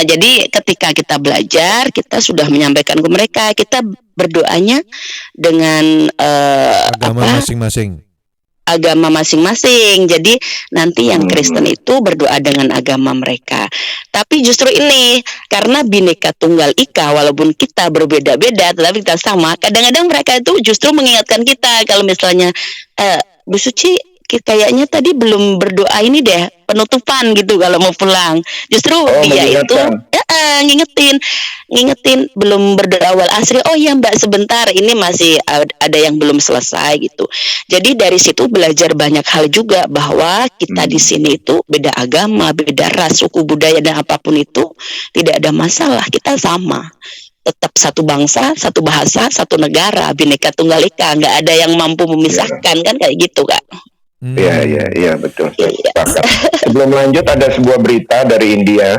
Speaker 13: Jadi ketika kita belajar, kita sudah menyampaikan ke mereka, kita berdoanya dengan
Speaker 11: agama masing-masing.
Speaker 13: Agama masing-masing. Jadi nanti yang Kristen itu berdoa dengan agama mereka. Tapi justru ini karena Bhinneka Tunggal Ika, walaupun kita berbeda-beda tetapi kita sama, kadang-kadang mereka itu justru mengingatkan kita kalau misalnya Bu Suci kayaknya tadi belum berdoa ini deh, penutupan gitu kalau mau pulang. Justru dia itu ngingetin belum berdoa wal asri. Oh ya Mbak, sebentar, ini masih ada yang belum selesai gitu. Jadi dari situ belajar banyak hal juga, bahwa kita di sini itu beda agama, beda ras, suku, budaya dan apapun itu tidak ada masalah, kita sama. Tetap satu bangsa, satu bahasa, satu negara, Bhinneka Tunggal Ika, nggak ada yang mampu memisahkan, kan kayak gitu Kak.
Speaker 12: Iya, betul. Sepakat. Sebelum lanjut, ada sebuah berita dari India.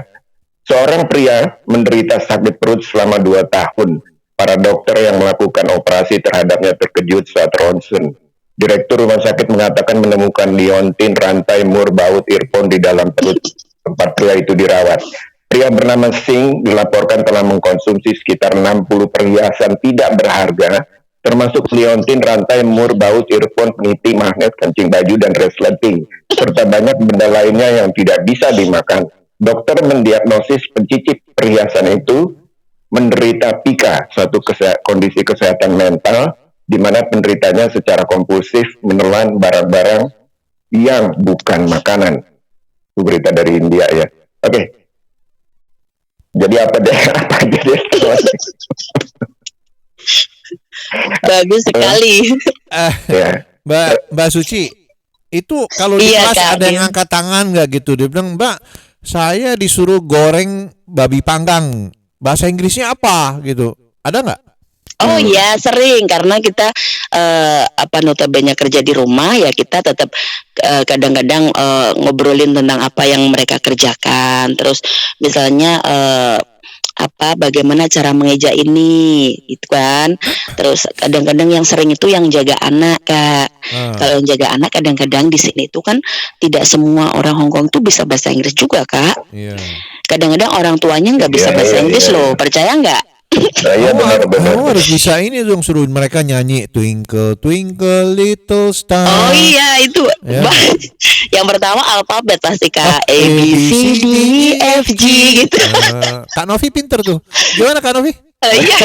Speaker 12: Seorang pria menderita sakit perut selama 2 tahun. Para dokter yang melakukan operasi terhadapnya terkejut saat ronsen. Direktur rumah sakit mengatakan menemukan liontin rantai mur baut earphone di dalam perut tempat pria itu dirawat. Pria bernama Singh dilaporkan telah mengkonsumsi sekitar 60 perhiasan tidak berharga, termasuk liontin, rantai mur, baut, earphone, peniti, magnet, kancing baju, dan resleting, serta banyak benda lainnya yang tidak bisa dimakan. Dokter mendiagnosis pencicip perhiasan itu menderita PIKA, suatu kondisi kesehatan mental, di mana penderitanya secara kompulsif menelan barang-barang yang bukan makanan. Itu berita dari India ya. Oke. Jadi apa aja deh?
Speaker 13: Bagus sekali.
Speaker 11: Mbak Suci, itu kalau di kelas Kak, ada yang angkat tangan nggak gitu? Dia bilang, Mbak, saya disuruh goreng babi panggang. Bahasa Inggrisnya apa gitu? Ada nggak?
Speaker 13: Oh iya, sering, karena kita notabene kerja di rumah ya, kita tetap kadang-kadang ngobrolin tentang apa yang mereka kerjakan. Terus misalnya bagaimana cara mengeja ini gitu kan. Terus kadang-kadang yang sering itu yang jaga anak Kak. Kalau yang jaga anak kadang-kadang di sini itu kan tidak semua orang Hong Kong tuh bisa bahasa Inggris juga Kak. Kadang-kadang orang tuanya nggak bisa bahasa Inggris loh, percaya nggak?
Speaker 11: Harus bisa ini dong, suruh mereka nyanyi Twinkle Twinkle Little Star.
Speaker 13: Oh iya itu yang pertama alfabet pasti Kak, A B C D E F G gitu.
Speaker 11: Kak Novi pinter tuh. Gimana Kak Novi?
Speaker 13: Iya.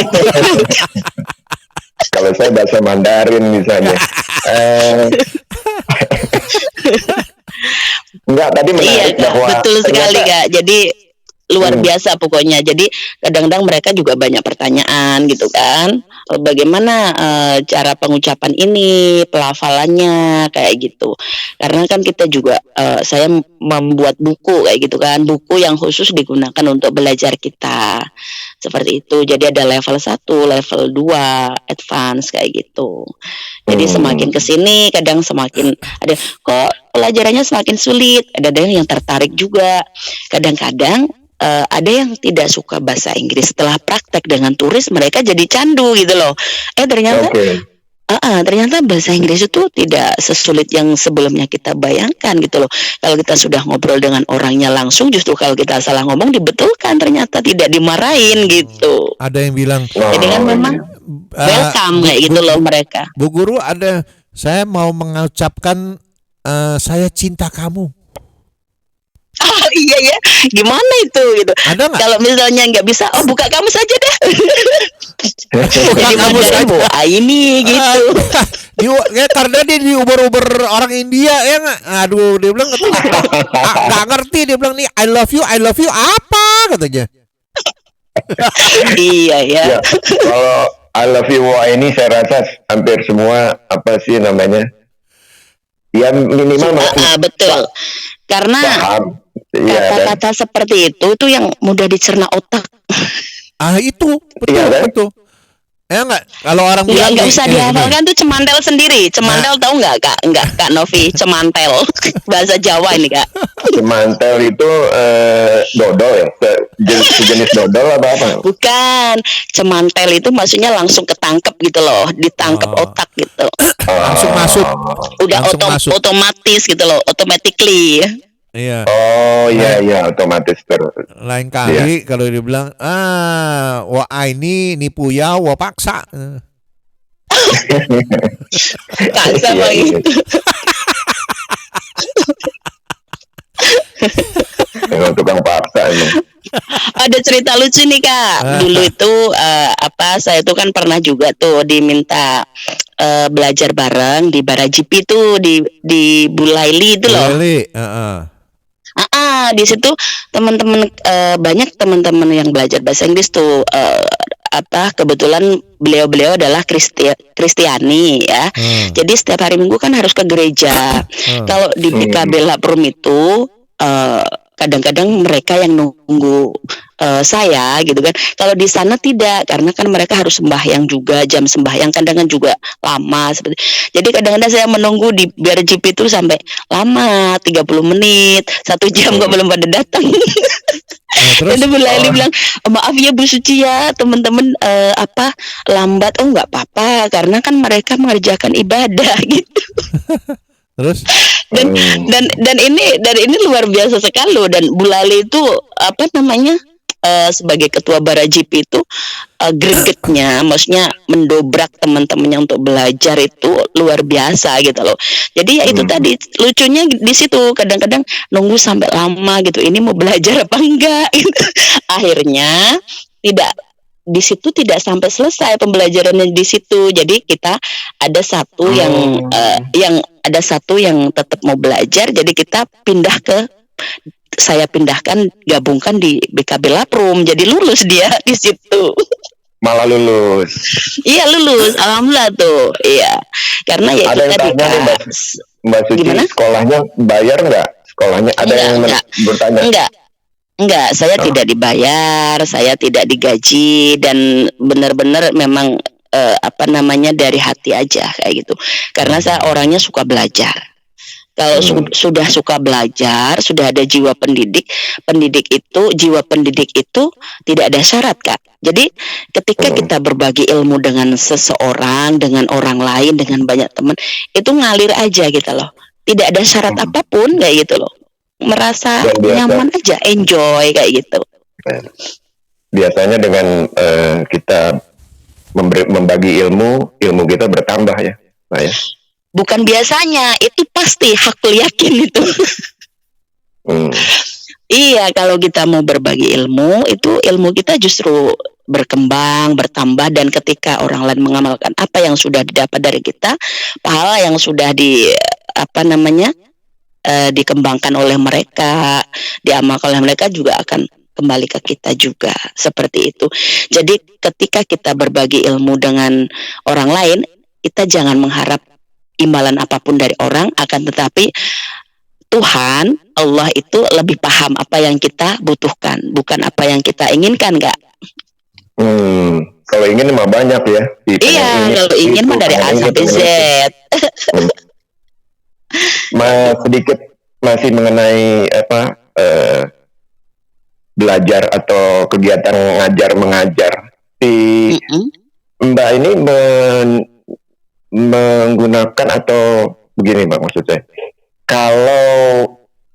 Speaker 12: Kalau saya bahasa Mandarin misalnya. Enggak, tadi menarik bahwa
Speaker 13: betul sekali Kak. Jadi luar biasa pokoknya. Jadi kadang-kadang mereka juga banyak pertanyaan gitu kan, bagaimana cara pengucapan ini, pelafalannya kayak gitu. Karena kan kita juga saya membuat buku kayak gitu kan, buku yang khusus digunakan untuk belajar kita seperti itu. Jadi ada level 1, level 2, advance kayak gitu. Jadi semakin kesini kadang semakin ada kok pelajarannya semakin sulit, ada yang tertarik juga. Kadang-kadang ada yang tidak suka bahasa Inggris, setelah praktek dengan turis mereka jadi candu gitu loh. Ternyata ternyata bahasa Inggris itu tidak sesulit yang sebelumnya kita bayangkan gitu loh. Kalau kita sudah ngobrol dengan orangnya langsung, justru kalau kita salah ngomong dibetulkan, ternyata tidak dimarahin gitu.
Speaker 11: Ada yang bilang,
Speaker 13: jadi kan memang welcome kayak gitu loh mereka.
Speaker 11: Bu Guru, saya mau mengucapkan saya cinta kamu.
Speaker 13: Iya ya, gimana itu gitu. Kalau misalnya nggak bisa, buka kamu saja deh.
Speaker 11: Buka kamu saja.
Speaker 13: Ini gitu.
Speaker 11: Karena dia diuber-uber orang India ya nggak. Aduh, dia bilang nggak ngerti. Dia bilang nih I love you apa katanya.
Speaker 13: Iya ya.
Speaker 12: Kalau I love you ini saya rasa hampir semua apa sih namanya? Ya minimal
Speaker 13: betul. Karena kata-kata seperti itu yang mudah dicerna otak.
Speaker 11: Itu betul. Ya enggak, kalau orang bilang
Speaker 13: nggak usah dihafalkan tuh cemantel sendiri. Cemantel tahu nggak Kak Novi? Cemantel bahasa Jawa ini Kak.
Speaker 12: Cemantel itu dodol ya, sejenis dodol apa?
Speaker 13: Bukan, cemantel itu maksudnya langsung ketangkep gitu loh, ditangkep otak gitu.
Speaker 11: Langsung masuk.
Speaker 13: Udah otomatis gitu loh, automatically.
Speaker 11: Iya.
Speaker 12: Oh iya otomatis
Speaker 11: lain kali kalau dia bilang wah ini nipu ya, wah paksa.
Speaker 13: Paksa begitu.
Speaker 12: Dengan tukang paksa ini.
Speaker 13: Ada cerita lucu nih Kak. Dulu itu saya tuh kan pernah juga tuh diminta belajar bareng di Barajipi tuh di Bulaili itu loh. Di situ teman-teman banyak teman-teman yang belajar bahasa Inggris tuh kebetulan beliau adalah Kristiani ya. Jadi setiap hari Minggu kan harus ke gereja. Kalau di PKB Laprum itu kadang-kadang mereka yang nunggu saya gitu kan. Kalau di sana tidak, karena kan mereka harus sembahyang juga, jam sembahyang kadang-kadang juga lama seperti. Jadi kadang-kadang saya menunggu di BRJP itu sampai lama, 30 menit, 1 jam kok belum pada datang. Dan Bu Laili bilang, maaf ya Bu Suci ya, teman-teman lambat. Oh nggak apa-apa, karena kan mereka mengerjakan ibadah gitu.
Speaker 11: Terus
Speaker 13: dan ini luar biasa sekali loh. Dan Bu Lali itu sebagai ketua Barajipi itu gregetnya, maksudnya mendobrak teman-temannya untuk belajar itu luar biasa gitu loh. Jadi ya itu tadi lucunya di situ, kadang-kadang nunggu sampai lama gitu, ini mau belajar apa enggak gitu. Akhirnya di situ tidak sampai selesai pembelajarannya di situ. Jadi kita ada satu ada satu yang tetap mau belajar. Jadi saya pindahkan, gabungkan di BKB Laprum. Jadi lulus dia di situ.
Speaker 12: Malah lulus.
Speaker 13: Iya lulus, alhamdulillah tuh. Iya. Karena ya
Speaker 12: ada
Speaker 13: kita
Speaker 12: yang tanya nih Mbak Suci, sekolahnya bayar nggak? Sekolahnya ada yang bertanya. Enggak, saya tidak dibayar, saya tidak digaji, dan benar-benar memang dari hati aja kayak gitu. Karena saya orangnya suka belajar. Kalau sudah suka belajar, sudah ada jiwa pendidik jiwa pendidik itu tidak ada syarat Kak. Jadi ketika kita berbagi ilmu dengan seseorang, dengan orang lain, dengan banyak teman, itu ngalir aja gitu loh. Tidak ada syarat apapun kayak gitu loh. Merasa nyaman aja, enjoy kayak gitu. Biasanya dengan kita membagi ilmu kita bertambah ya, Nah, ya.
Speaker 13: Bukan biasanya, itu pasti hakul yakin itu. Iya, kalau kita mau berbagi ilmu, itu ilmu kita justru berkembang, bertambah, dan ketika orang lain mengamalkan apa yang sudah didapat dari kita, pahala yang sudah dikembangkan oleh mereka, diamalkan oleh mereka juga akan kembali ke kita juga, seperti itu. Jadi ketika kita berbagi ilmu dengan orang lain, kita jangan mengharap imbalan apapun dari orang, akan tetapi Tuhan, Allah itu lebih paham apa yang kita butuhkan, bukan apa yang kita inginkan, Kak.
Speaker 12: Kalau ingin mah banyak ya.
Speaker 13: Iya, kalau ingin mah dari A sampai Z.
Speaker 12: Sedikit masih mengenai belajar atau kegiatan mengajar. Si Mbak ini menggunakan atau begini Mbak, maksud saya, kalau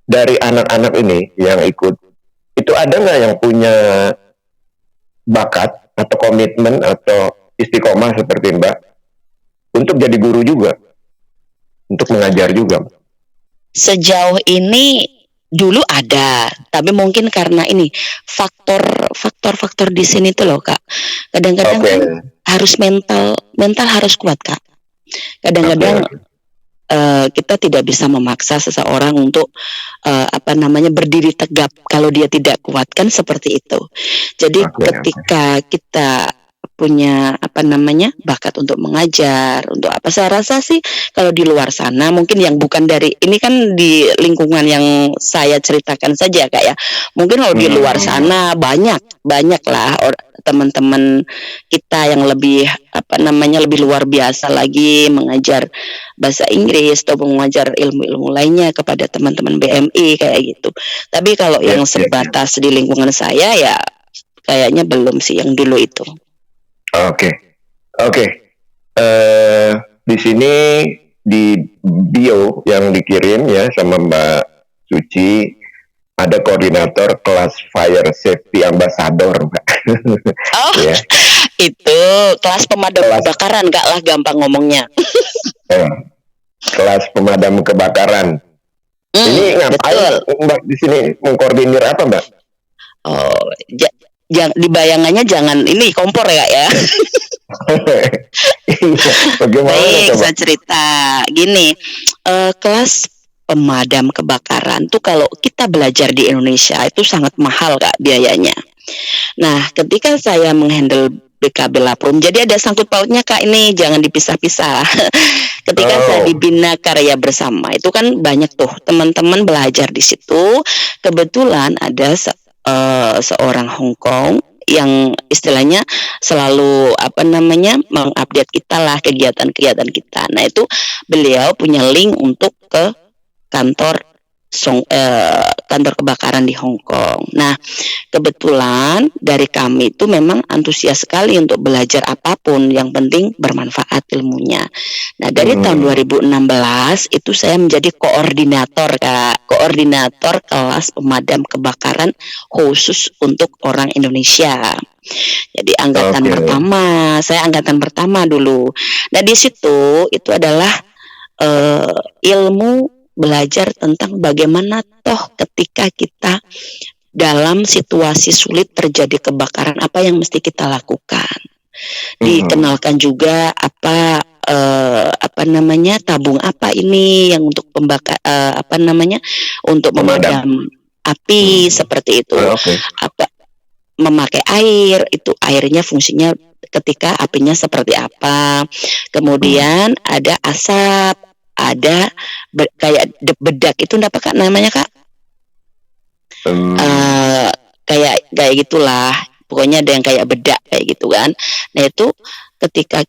Speaker 12: dari anak-anak ini yang ikut, itu ada nggak yang punya bakat atau komitmen atau istiqomah seperti Mbak untuk jadi guru juga, untuk mengajar juga?
Speaker 13: Sejauh ini dulu ada, tapi mungkin karena ini faktor di sini tuh loh, Kak. Kadang-kadang kan harus mental harus kuat, Kak. Kadang-kadang kita tidak bisa memaksa seseorang untuk berdiri tegap kalau dia tidak kuat, kan seperti itu. Jadi ketika kita punya bakat untuk mengajar, untuk apa, saya rasa sih kalau di luar sana mungkin yang bukan dari ini, kan di lingkungan yang saya ceritakan saja, Kak, ya. Mungkin kalau di luar sana banyak lah teman-teman kita yang lebih lebih luar biasa lagi mengajar bahasa Inggris atau mengajar ilmu-ilmu lainnya kepada teman-teman BMI kayak gitu. Tapi kalau yang sebatas di lingkungan saya ya kayaknya belum sih yang dulu itu.
Speaker 12: Oke. Di sini di bio yang dikirim ya sama Mbak Suci, ada koordinator kelas Fire Safety Ambassador, Mbak.
Speaker 13: Oh, ya. Itu kelas pemadam kebakaran, Kak, lah gampang ngomongnya.
Speaker 12: Kelas pemadam kebakaran. Ini ngapain Mbak di sini, mengkoordinir apa, Mbak?
Speaker 13: Oh, dibayangannya jangan ini kompor ya, ya.
Speaker 12: Bagaimana?
Speaker 13: Baik, saya cerita gini, kelas pemadam kebakaran tuh kalau kita belajar di Indonesia itu sangat mahal, Kak, biayanya. Nah, ketika saya menghandle BKB Laprum, jadi ada sangkut pautnya, Kak, ini jangan dipisah-pisah. Ketika saya di Bina Karya Bersama itu kan banyak tuh teman-teman belajar di situ. Kebetulan ada seorang Hong Kong yang istilahnya selalu mengupdate kita lah kegiatan-kegiatan kita. Nah, itu beliau punya link untuk ke kantor kebakaran di Hong Kong. Nah, kebetulan dari kami itu memang antusias sekali untuk belajar apapun, yang penting bermanfaat ilmunya. Nah, dari tahun 2016 itu saya menjadi koordinator, Kak, koordinator kelas pemadam kebakaran khusus untuk orang Indonesia. Jadi angkatan pertama, saya angkatan pertama dulu. Nah, di situ itu adalah ilmu belajar tentang bagaimana toh ketika kita dalam situasi sulit terjadi kebakaran, apa yang mesti kita lakukan. Dikenalkan juga tabung apa ini yang untuk untuk memadam api, seperti itu. Memakai air, itu airnya fungsinya ketika apinya seperti apa. Kemudian ada asap, ada kayak bedak, itu apa, Kak, namanya, Kak? Kayak gitulah, pokoknya ada yang kayak bedak kayak gitu kan. Nah, itu ketika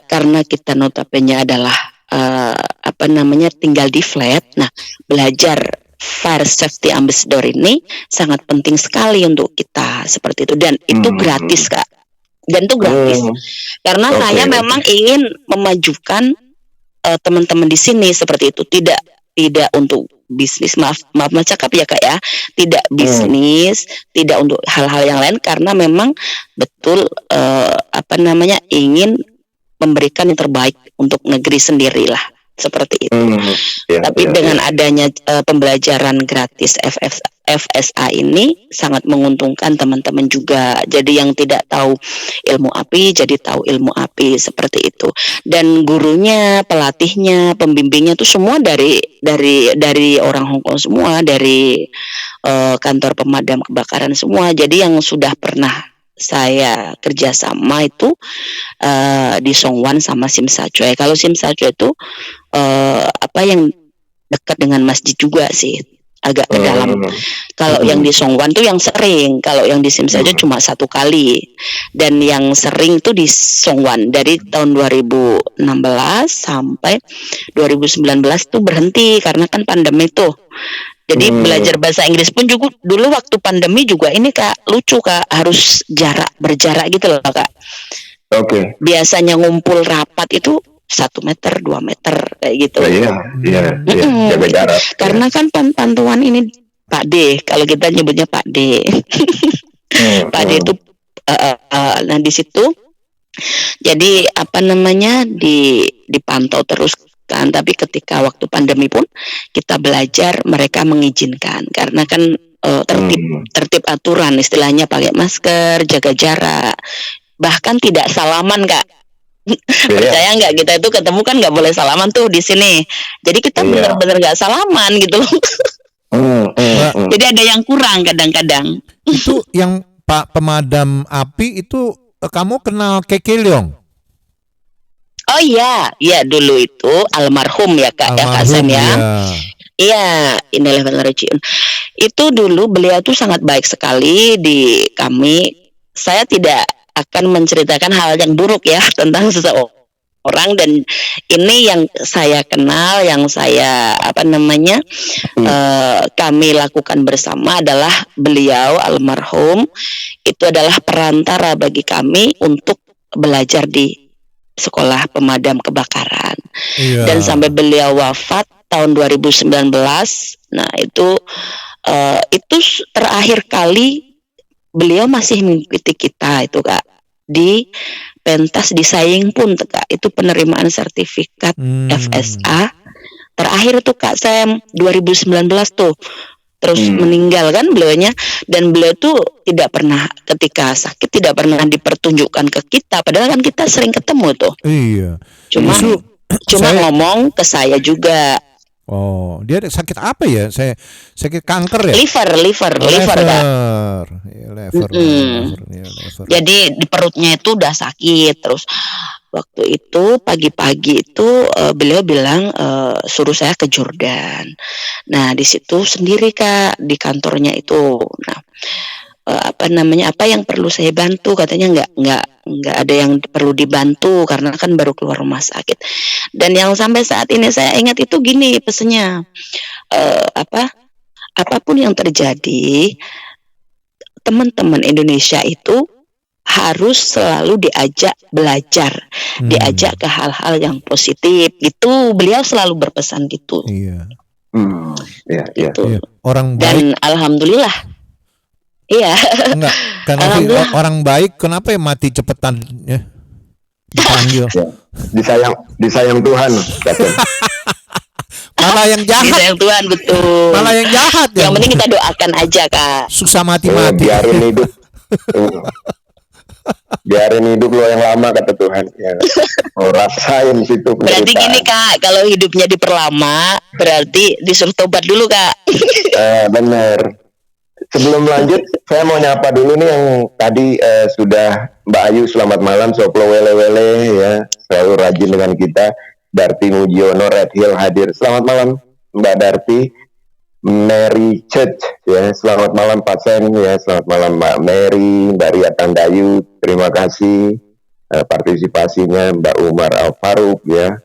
Speaker 13: karena kita notabene adalah tinggal di flat. Nah, belajar Fire Safety Ambassador ini sangat penting sekali untuk kita, seperti itu, dan itu gratis, Kak. Dan itu gratis. Karena saya memang ingin memajukan teman-teman di sini, seperti itu. Tidak untuk bisnis, maaf cakap ya, Kak, ya. Tidak bisnis, tidak untuk hal-hal yang lain, karena memang betul ingin memberikan yang terbaik untuk negeri sendiri lah, seperti itu. Tapi dengan adanya pembelajaran gratis FSA ini sangat menguntungkan teman-teman juga. Jadi yang tidak tahu ilmu api jadi tahu ilmu api seperti itu. Dan gurunya, pelatihnya, pembimbingnya itu semua dari orang Hong Kong semua, dari kantor pemadam kebakaran semua. Jadi yang sudah pernah saya kerjasama itu di Songwan sama Sim Sa Tsui. Kalau Sim Sa Tsui itu yang dekat dengan masjid juga sih, agak ke dalam. Kalau yang di Songwan tuh yang sering, kalau yang di Sim Sa Tsui cuma 1 kali. Dan yang sering tuh di Songwan dari tahun 2016 sampai 2019 tuh berhenti karena kan pandemi tuh. Jadi belajar bahasa Inggris pun juga dulu waktu pandemi juga ini Kak, lucu Kak, harus berjarak gitu loh Kak.
Speaker 12: Oke.
Speaker 13: Biasanya ngumpul rapat itu 1 meter, 2 meter kayak gitu.
Speaker 12: Iya, jaga jarak.
Speaker 13: Karena kan pantauan ini Pak D, kalau kita nyebutnya Pak D. Pak D itu nah di situ jadi dipantau terus. Tapi ketika waktu pandemi pun kita belajar, mereka mengizinkan karena kan tertib aturan, istilahnya pakai masker, jaga jarak, bahkan tidak salaman Kak. Percaya nggak, kita itu ketemu kan nggak boleh salaman tuh di sini, jadi kita benar-benar nggak salaman gitu loh. Jadi ada yang kurang kadang-kadang.
Speaker 11: Itu yang Pak pemadam api itu kamu kenal Keke Leong?
Speaker 13: Oh iya dulu itu almarhum ya Kak, Kak Sam ya. Iya, Innalillahi Rajiun. Itu dulu beliau tuh sangat baik sekali di kami. Saya tidak akan menceritakan hal yang buruk ya tentang seseorang, dan ini yang saya kenal, yang saya kami lakukan bersama adalah beliau almarhum itu adalah perantara bagi kami untuk belajar di sekolah pemadam kebakaran. Dan sampai beliau wafat tahun 2019. Nah itu terakhir kali beliau masih mengikuti kita itu Kak di pentas di Saying pun Kak, itu penerimaan sertifikat FSA terakhir tuh Kak Sam 2019 tuh. Terus meninggal kan beliaunya, dan beliau tuh tidak pernah ketika sakit tidak pernah dipertunjukkan ke kita, padahal kan kita sering ketemu tuh.
Speaker 11: Iya.
Speaker 13: Cuma ngomong ke saya juga.
Speaker 11: Oh, dia sakit apa ya? Saya sakit kanker ya?
Speaker 13: Liver Kak. Liver. Jadi di perutnya itu udah sakit. Terus waktu itu pagi-pagi itu beliau bilang suruh saya ke Jordan. Nah di situ sendiri Kak di kantornya itu. Nah apa yang perlu saya bantu, katanya nggak ada yang perlu dibantu karena kan baru keluar rumah sakit. Dan yang sampai saat ini saya ingat itu gini pesannya, apapun yang terjadi, teman-teman Indonesia itu harus selalu diajak belajar, diajak ke hal-hal yang positif. Itu beliau selalu berpesan gitu.
Speaker 11: Iya.
Speaker 13: Gitu.
Speaker 11: Iya. Orang baik.
Speaker 13: Dan alhamdulillah. Iya.
Speaker 11: Enggak, karena orang baik kenapa ya mati cepetan ya? Dipanggil.
Speaker 12: Disayang Tuhan.
Speaker 11: Malah yang jahat.
Speaker 13: Disayang Tuhan, betul.
Speaker 11: Malah yang jahat.
Speaker 13: Yang penting kita doakan aja Kak.
Speaker 11: Susah mati-mati.
Speaker 12: Biarin hidup. Biarin hidup lo yang lama kata Tuhan. Ya. Rasain situ.
Speaker 13: Berarti gini Kak, kalau hidupnya diperlama berarti disuruh tobat dulu Kak.
Speaker 12: Bener. Sebelum lanjut, saya mau nyapa dulu nih yang tadi sudah Mbak Ayu, selamat malam, Soplo Wele-Wele ya, selalu rajin dengan kita. Darti Mujiono, Red Hill hadir, selamat malam Mbak Darti. Mary Church ya, selamat malam Pak Sen ya, selamat malam Mbak Mary, Mbak Ria Tandayu, terima kasih partisipasinya. Mbak Umar Al Faruq ya,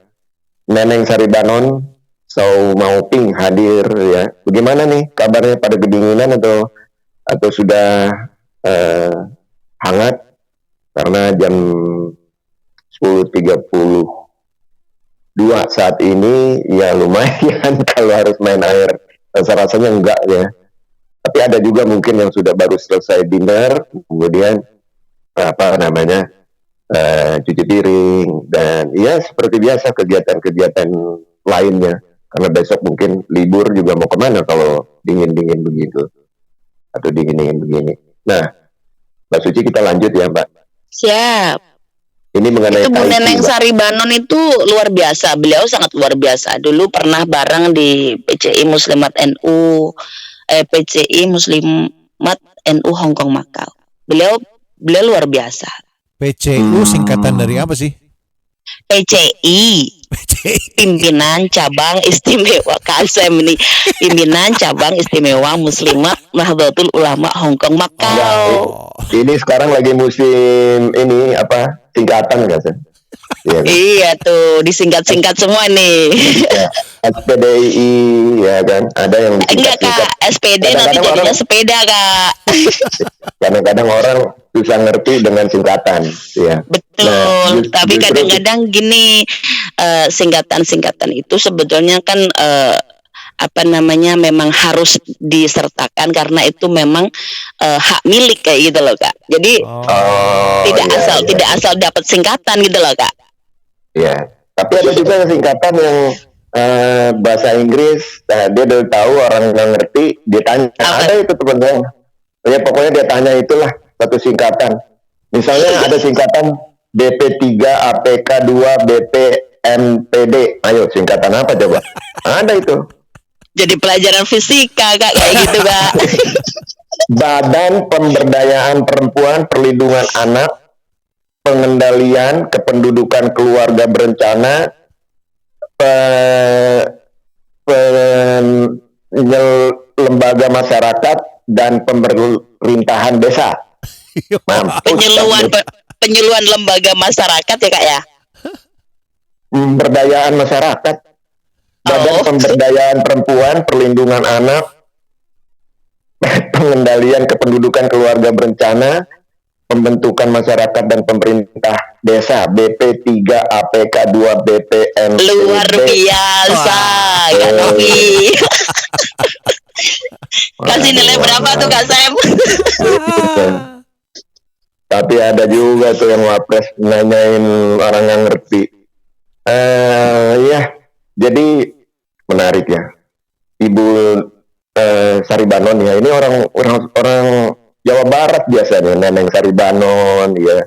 Speaker 12: Neneng Saribanon, So Mauping hadir ya. Bagaimana nih kabarnya, pada kedinginan atau sudah hangat? Karena jam 10.32 saat ini ya lumayan kalau harus main air. Rasa-rasanya enggak ya. Tapi ada juga mungkin yang sudah baru selesai dinner, kemudian cuci piring, dan ya seperti biasa kegiatan-kegiatan lainnya. Karena besok mungkin libur juga mau kemana kalau dingin-dingin begitu atau dingin-dingin begini. Nah, Mbak Suci kita lanjut ya Mbak.
Speaker 13: Siap.
Speaker 12: Ini mengenai
Speaker 13: Itu Bu
Speaker 12: Tai Chi,
Speaker 13: Neneng
Speaker 12: Mbak.
Speaker 13: Saribanon itu luar biasa. Beliau sangat luar biasa. Dulu pernah bareng di PCI Muslimat NU, PCI Muslimat NU Hongkong Macau. Beliau luar biasa.
Speaker 11: PCU singkatan dari apa sih?
Speaker 13: PCI, Pimpinan Cabang Istimewa Kasem ini, Pimpinan Cabang Istimewa Muslimat Nahdlatul Ulama Hongkong Macau.
Speaker 12: Ini sekarang lagi musim ini apa? Singkatan nggak sih? Iya, kan?
Speaker 13: Iya tuh, disingkat-singkat semua nih.
Speaker 12: Ya, SPDI ya kan, ada yang
Speaker 13: Enggak Kak, SPD nanti
Speaker 12: Kadang-kadang
Speaker 13: jadinya
Speaker 12: orang-
Speaker 13: sepeda Kak.
Speaker 12: Kadang-kadang orang susah ngerti dengan singkatan, ya.
Speaker 13: Betul, tapi kadang-kadang gini, singkatan-singkatan itu sebetulnya kan apa namanya memang harus disertakan karena itu memang hak milik kayak gitu loh Kak. Jadi tidak asal dapat singkatan gitu loh Kak.
Speaker 12: Ya, tapi ada juga singkatan yang bahasa Inggris, nah, dia udah tahu orang nggak ngerti, dia tanya. Ada itu teman saya. Ya pokoknya dia tanya itulah satu singkatan. Misalnya ada singkatan BP3, APK2, BPMPD. Ayo singkatan apa coba? Ada itu.
Speaker 13: Jadi pelajaran fisika Kak kayak gitu Kak.
Speaker 12: Badan Pemberdayaan Perempuan Perlindungan Anak, Pengendalian Kependudukan Keluarga Berencana, Lembaga Masyarakat dan Pemerintahan Desa.
Speaker 13: Penyuluhan lembaga masyarakat ya Kak ya.
Speaker 12: Pemberdayaan masyarakat, Badan Pemberdayaan Perempuan Perlindungan Anak, Pengendalian Kependudukan Keluarga Berencana, Pembentukan Masyarakat dan Pemerintah Desa, BP3, APK2, BPM.
Speaker 13: Luar biasa Kak Novi. Kasih nilai berapa tuh Kak Sam?
Speaker 12: Tapi ada juga tuh yang wapres nanyain orang yang ngerti. Ya, jadi menarik ya. Ibu Saribanon ya, ini orang Jawa Barat biasanya, Neneng Saribanon ya.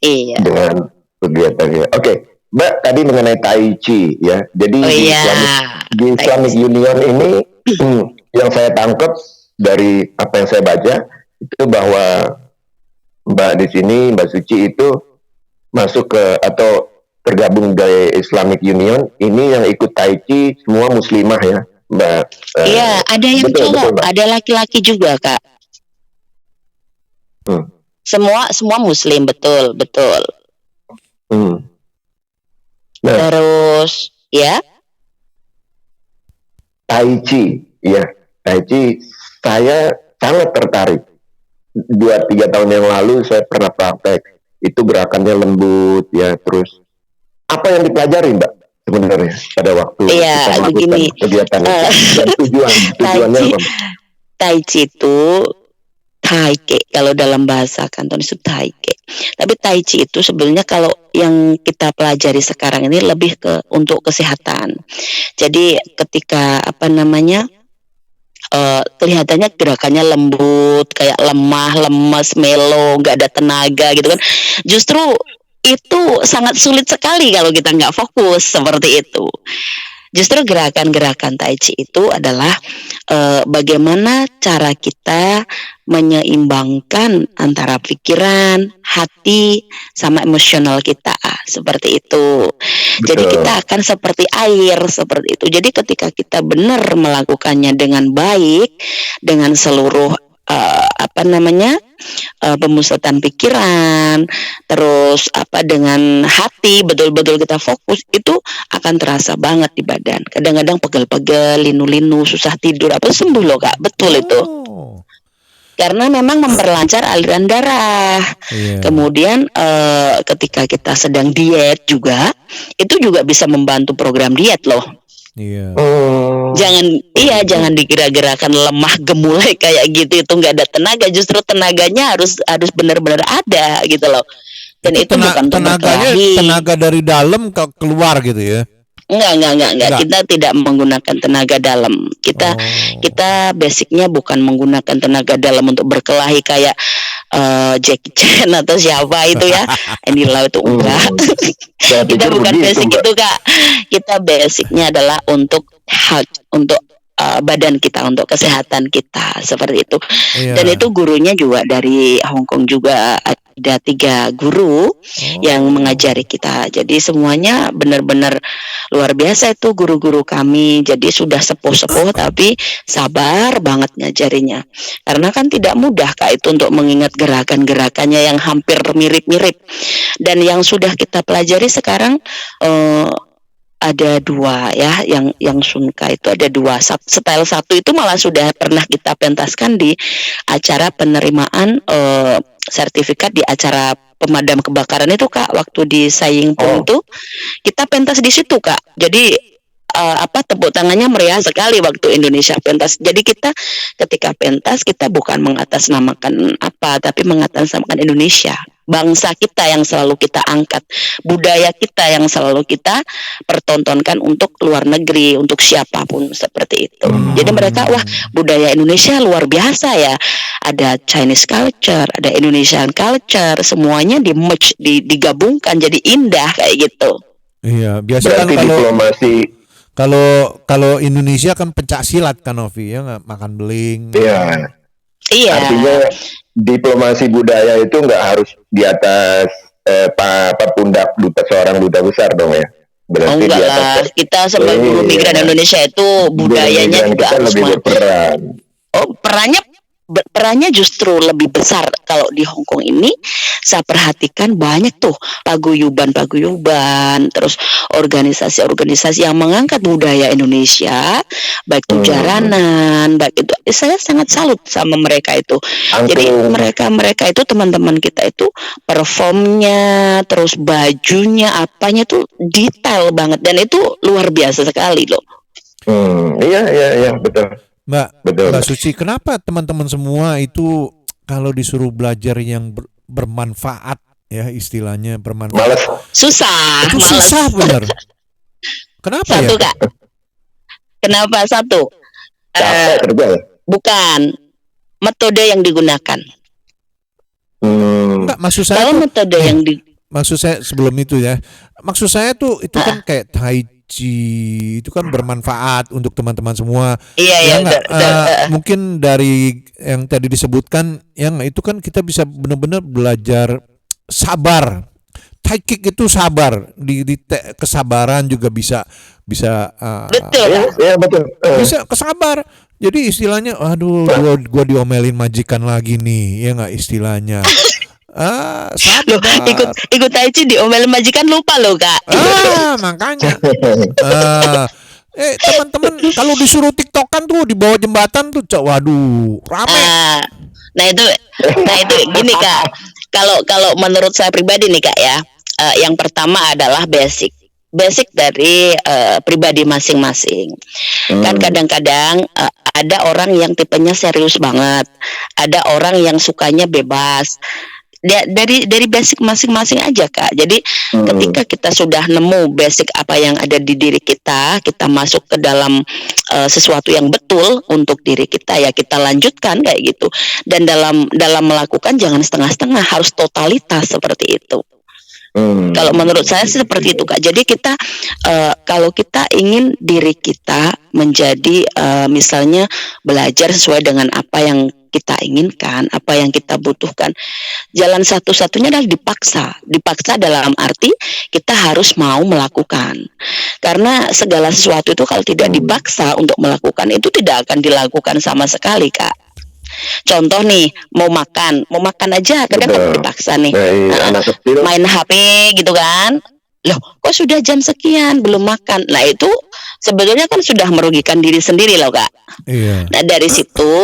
Speaker 13: Iya.
Speaker 12: Dengan kegiatannya. Oke, Mbak tadi mengenai Tai Chi ya. Jadi di Islamic Union ini yang saya tangkap dari apa yang saya baca itu bahwa Mbak di sini Mbak Suci itu masuk ke atau tergabung dari Islamic Union ini yang ikut Tai Chi semua muslimah ya Mbak.
Speaker 13: Iya, ada yang cowok, ada laki-laki juga Kak. Semua muslim, betul.
Speaker 12: Nah,
Speaker 13: terus ya
Speaker 12: Tai Chi, ya Tai Chi saya sangat tertarik. 2-3 tahun yang lalu saya pernah praktek. Itu gerakannya lembut ya, terus apa yang dipelajari Mbak sebenarnya pada waktu kita melakukan kegiatan itu? Dan tujuannya apa?
Speaker 13: Tai Chi itu Taike, kalau dalam bahasa Kanton itu Taike. Tapi Tai Chi itu sebenarnya kalau yang kita pelajari sekarang ini lebih ke untuk kesehatan. Jadi ketika apa namanya kelihatannya gerakannya lembut, kayak lemah, lemes, melo, nggak ada tenaga gitu kan. Justru itu sangat sulit sekali kalau kita nggak fokus seperti itu. Justru gerakan-gerakan Tai Chi itu adalah bagaimana cara kita menyeimbangkan antara pikiran, hati, sama emosional kita seperti itu. Jadi kita akan seperti air seperti itu. Jadi ketika kita benar melakukannya dengan baik, dengan seluruh pemusatan pikiran, terus dengan hati betul-betul kita fokus, itu akan terasa banget di badan. Kadang-kadang pegel-pegel, linu-linu, susah tidur, sembuh loh Kak, betul itu. Karena memang memperlancar aliran darah. Kemudian ketika kita sedang diet juga, itu juga bisa membantu program diet loh. Jangan dikira-gerakan lemah gemulai kayak gitu, itu nggak ada tenaga. Justru tenaganya harus benar-benar ada gitu loh. Dan itu bukan
Speaker 11: tenaganya tenaga dari dalam keluar gitu ya.
Speaker 13: Enggak. Kita tidak menggunakan tenaga dalam. Kita basicnya bukan menggunakan tenaga dalam untuk berkelahi kayak Jackie Chan atau siapa itu ya. Inilah itu enggak. Kita bukan basic itu, Kak. Kita basicnya adalah untuk badan kita, untuk kesehatan kita, seperti itu. Dan itu gurunya juga dari Hong Kong juga, ada 3 guru yang mengajari kita. Jadi semuanya benar-benar luar biasa itu guru-guru kami. Jadi sudah sepuh-sepuh tapi sabar banget ngajarinya. Karena kan tidak mudah, Kak, itu untuk mengingat gerakan-gerakannya yang hampir mirip-mirip. Dan yang sudah kita pelajari sekarang ada 2 ya, yang Sunka itu ada 2. Style 1 itu malah sudah pernah kita pentaskan di acara penerimaan sertifikat di acara pemadam kebakaran itu, Kak. Waktu di Sayingpung itu kita pentas di situ, Kak. Jadi tepuk tangannya meriah sekali waktu Indonesia pentas. Jadi kita ketika pentas kita bukan mengatasnamakan tapi mengatasnamakan Indonesia. Bangsa kita yang selalu kita angkat, budaya kita yang selalu kita pertontonkan untuk luar negeri, untuk siapapun, seperti itu. Jadi mereka, wah, budaya Indonesia luar biasa ya. Ada Chinese culture, ada Indonesian culture, semuanya di-merge, digabungkan jadi indah kayak gitu.
Speaker 11: Iya, biasa kan kalau Indonesia kan pencak silat kan, Novi, ya nggak, makan beling.
Speaker 12: Iya. Artinya diplomasi budaya itu nggak harus di atas pundak seorang duta besar dong ya. Berarti
Speaker 13: enggak lah, kita sebagai guru migran Indonesia itu budayanya juga harus
Speaker 12: berperan.
Speaker 13: Perannya justru lebih besar. Kalau di Hong Kong ini saya perhatikan banyak tuh paguyuban, terus organisasi-organisasi yang mengangkat budaya Indonesia, baik itu jaranan, baik itu, saya sangat salut sama mereka itu. Jadi mereka itu, teman-teman kita itu performnya, terus bajunya, apanya tuh detail banget, dan itu luar biasa sekali loh.
Speaker 12: Iya betul.
Speaker 11: Mbak Suci, kenapa teman-teman semua itu kalau disuruh belajar yang bermanfaat, ya istilahnya bermanfaat,
Speaker 13: susah
Speaker 11: bener. Kenapa
Speaker 13: satu,
Speaker 11: ya?
Speaker 13: Kak. Kenapa satu? Bukan metode yang digunakan.
Speaker 11: Enggak, maksud saya
Speaker 13: kalau metode yang
Speaker 11: maksud saya sebelum itu ya, maksud saya tuh itu kan kayak Tai Chi itu kan bermanfaat untuk teman-teman semua.
Speaker 13: Iya.
Speaker 11: Mungkin dari yang tadi disebutkan, yang itu kan kita bisa benar-benar belajar sabar. Tai Kick itu sabar, di kesabaran juga bisa
Speaker 13: betul.
Speaker 12: Ya betul.
Speaker 11: Bisa kesabar. Jadi istilahnya, aduh, gua diomelin majikan lagi nih, ya nggak istilahnya.
Speaker 13: Loh, ikut Tai Chi diomelin majikan, lupa loh, Kak.
Speaker 11: Makanya. Teman-teman kalau disuruh TikTokan tuh di bawah jembatan tuh, waduh, rame.
Speaker 13: Nah itu gini, Kak. Kalau menurut saya pribadi nih, Kak, ya, yang pertama adalah basic dari pribadi masing-masing. Kan kadang-kadang ada orang yang tipenya serius banget, ada orang yang sukanya bebas. Dari basic masing-masing aja, Kak. Jadi ketika kita sudah nemu basic apa yang ada di diri kita masuk ke dalam sesuatu yang betul untuk diri kita, ya kita lanjutkan kayak gitu. Dan dalam melakukan jangan setengah-setengah, harus totalitas seperti itu. Kalau menurut saya seperti itu, Kak. Jadi kita kalau kita ingin diri kita menjadi misalnya belajar sesuai dengan apa yang kita inginkan, apa yang kita butuhkan, jalan satu-satunya adalah dipaksa dalam arti kita harus mau melakukan. Karena segala sesuatu itu kalau tidak dipaksa untuk melakukan, itu tidak akan dilakukan sama sekali, Kak. Contoh nih, mau makan aja kadang kan dipaksa nih, main HP gitu kan, loh kok sudah jam sekian belum makan. Nah itu sebetulnya kan sudah merugikan diri sendiri loh, Kak. Nah dari situ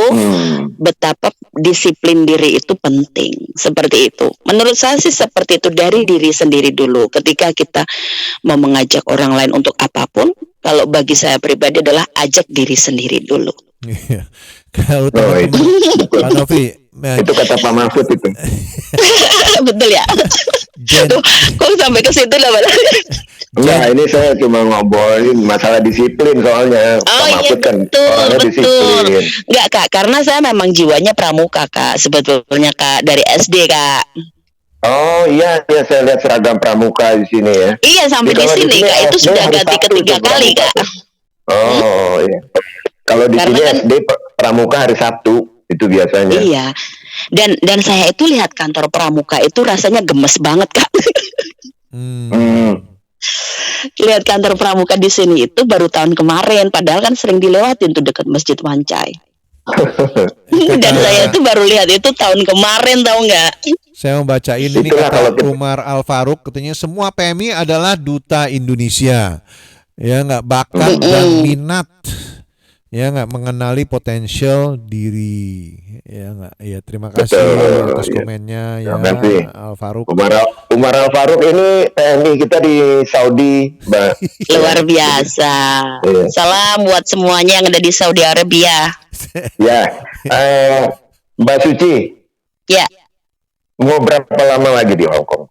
Speaker 13: betapa disiplin diri itu penting, seperti itu. Menurut saya sih seperti itu, dari diri sendiri dulu. Ketika kita mau mengajak orang lain untuk apapun, kalau bagi saya pribadi adalah ajak diri sendiri dulu.
Speaker 11: Iya. Kalau teman-teman, Pak Novi,
Speaker 12: itu kata Pak Mahfud itu.
Speaker 13: Betul ya. Tuh, kok sampai ke situ lah,
Speaker 12: Enggak, ini saya cuma ngobrolin masalah disiplin soalnya.
Speaker 13: Oh
Speaker 12: Pak
Speaker 13: iya
Speaker 12: Mahfud kan
Speaker 13: betul,
Speaker 12: orangnya
Speaker 13: betul.
Speaker 12: disiplin.
Speaker 13: Enggak Kak, karena saya memang jiwanya pramuka Kak, sebetulnya Kak, dari SD Kak.
Speaker 12: Oh iya, saya lihat seragam pramuka di sini ya.
Speaker 13: Iya sampai di
Speaker 12: Kalau
Speaker 13: sini Kak, itu
Speaker 12: SD
Speaker 13: sudah
Speaker 12: hari
Speaker 13: ganti
Speaker 12: Sabtu
Speaker 13: ketiga
Speaker 12: itu
Speaker 13: kali
Speaker 12: pramuka
Speaker 13: Kak.
Speaker 12: tuh. Oh iya. Kalau di
Speaker 13: Karena
Speaker 12: sini
Speaker 13: kan-
Speaker 12: SD pramuka hari Sabtu itu biasanya.
Speaker 13: Iya. Dan saya itu lihat kantor pramuka itu rasanya gemes banget Kak. Lihat kantor pramuka di sini itu baru tahun kemarin, padahal kan sering dilewatin tuh dekat Masjid Wancai. Dan saya tuh baru lihat itu tahun kemarin, tahu nggak?
Speaker 11: Saya membacain ini
Speaker 12: Itulah kalau
Speaker 11: kata Umar Al Farouk, katanya semua PMI adalah duta Indonesia. Ya nggak bakat dan minat. Ya nggak mengenali potensial diri. Ya nggak. Ya terima kasih atas komennya ya Al Farouk.
Speaker 12: Umar Al Farouk ini PMI kita di Saudi, Mbak.
Speaker 13: Luar biasa.
Speaker 12: Iya.
Speaker 13: Salam buat semuanya yang ada di Saudi Arabia.
Speaker 12: Ya, Mbak Suci.
Speaker 13: Ya.
Speaker 12: Mau berapa lama lagi di Hong Kong?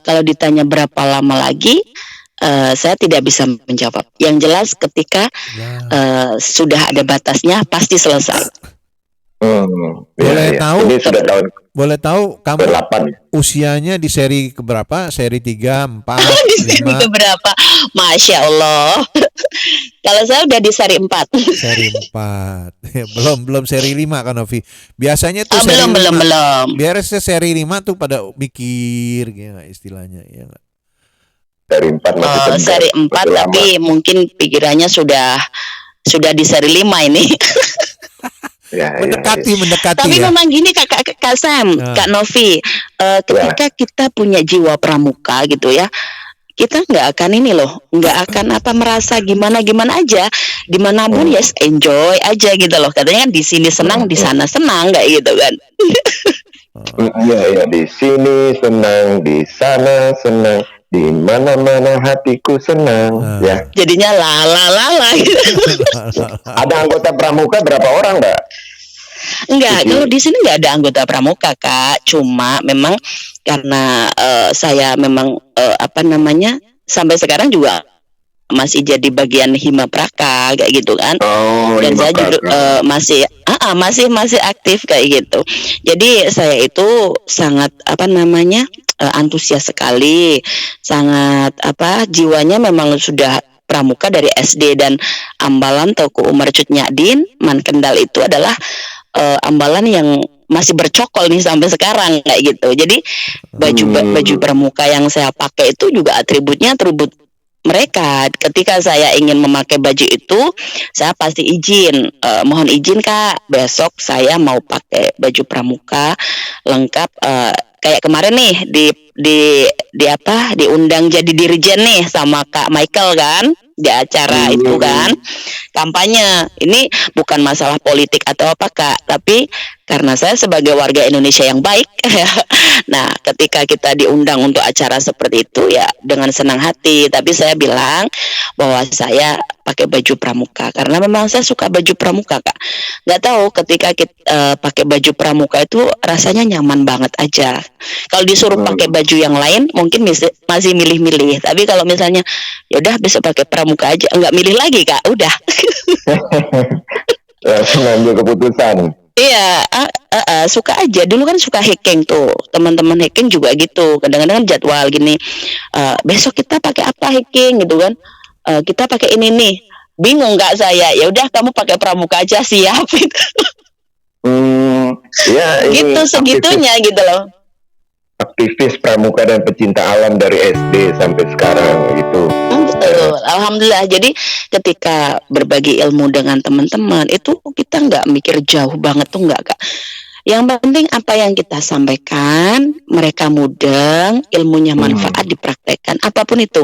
Speaker 13: Kalau ditanya berapa lama lagi, saya tidak bisa menjawab. Yang jelas ketika sudah ada batasnya pasti selesai.
Speaker 11: Boleh tahu?
Speaker 12: Ini sudah tahun.
Speaker 11: Boleh tahu kamu
Speaker 12: 8.
Speaker 11: usianya di seri keberapa? Seri 3, 4,
Speaker 13: Di seri
Speaker 11: 5?
Speaker 13: keberapa? Masya Allah. Kalau saya udah di seri 4.
Speaker 11: Seri 4. belum seri 5 kan Novi. Biasanya tuh seri
Speaker 13: belum.
Speaker 11: Biasanya seri 5 tuh pada mikir ya gak, istilahnya ya gak?
Speaker 12: Seri 4 masih tegar,
Speaker 13: seri 4
Speaker 12: masih
Speaker 13: tapi mungkin pikirannya sudah di seri 5 ini.
Speaker 11: Mendekati
Speaker 13: Tapi
Speaker 11: ya.
Speaker 13: memang gini Kak Sam, Kak Novi, ketika kita punya jiwa pramuka gitu ya, kita nggak akan nggak akan merasa gimana aja, dimanapun yes enjoy aja gitu loh. Katanya kan di sini senang, di sana senang kayak gitu kan.
Speaker 12: Iya, di sini senang, di sana senang, di mana-mana hatiku senang. Ya.
Speaker 13: Jadinya lala.
Speaker 12: Ada anggota pramuka berapa orang, Mbak?
Speaker 13: Enggak, kalau di sini nggak ada anggota pramuka Kak. Cuma memang karena saya memang sampai sekarang juga masih jadi bagian Hima Praka kayak gitu kan. Dan saya juga masih aktif kayak gitu. Jadi saya itu sangat antusias sekali, sangat jiwanya memang sudah pramuka dari SD. Dan ambalan Teuku Umar Cut Nyadin Man Kendal itu adalah ambalan yang masih bercokol nih sampai sekarang kayak gitu. Jadi baju pramuka yang saya pakai itu juga atribut mereka. Ketika saya ingin memakai baju itu, saya pasti izin, mohon izin Kak, besok saya mau pakai baju pramuka lengkap. Kayak kemarin nih diundang jadi dirjen nih sama Kak Michael kan di acara itu kan kampanye. Ini bukan masalah politik atau apa Kak, tapi karena saya sebagai warga Indonesia yang baik. Nah, ketika kita diundang untuk acara seperti itu ya dengan senang hati. Tapi saya bilang bahwa saya pakai baju pramuka karena memang saya suka baju pramuka Kak. Nggak tahu ketika kita pakai baju pramuka itu rasanya nyaman banget aja. Kalau disuruh pakai baju yang lain mungkin masih milih-milih. Tapi kalau misalnya yaudah besok pakai pramuka aja, nggak milih lagi Kak, udah.
Speaker 12: Langsung ambil keputusan.
Speaker 13: Iya, suka aja. Dulu kan suka hiking tuh, teman-teman hiking juga gitu. Kadang-kadang kan jadwal gini, besok kita pakai apa hiking gitu kan? Kita pakai ini nih. Bingung nggak saya? Ya udah kamu pakai pramuka aja, siap.
Speaker 12: Ya,
Speaker 13: gitu segitunya gitu loh.
Speaker 12: Aktivis pramuka dan pecinta alam dari SD sampai sekarang gitu.
Speaker 13: Betul, alhamdulillah. Jadi ketika berbagi ilmu dengan teman-teman itu kita nggak mikir jauh banget tuh nggak Kak. Yang penting apa yang kita sampaikan mereka mudeng, ilmunya manfaat dipraktekkan apapun itu.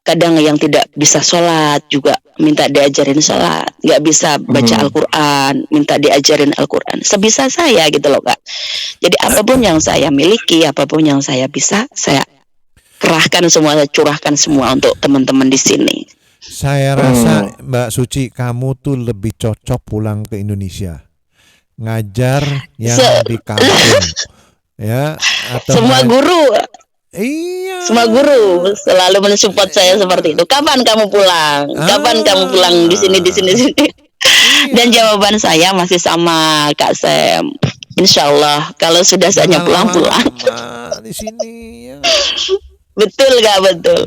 Speaker 13: Kadang yang tidak bisa sholat juga minta diajarin sholat, nggak bisa baca Al-Quran, minta diajarin Al-Quran. Sebisa saya gitu loh Kak. Jadi apapun yang saya miliki, apapun yang saya bisa, saya kerahkan semua, saya curahkan semua untuk teman-teman di sini.
Speaker 11: Saya rasa Mbak Suci kamu tuh lebih cocok pulang ke Indonesia, ngajar yang di kampung, ya. Atau
Speaker 13: semua guru.
Speaker 11: Iya,
Speaker 13: Semua guru selalu mensupport saya seperti itu. Kapan kamu pulang? Kapan kamu pulang di sini. Dan jawaban saya masih sama Kak Sam. Insya Allah kalau sudah saatnya pulang
Speaker 11: di sini ya.
Speaker 13: Betul gak betul?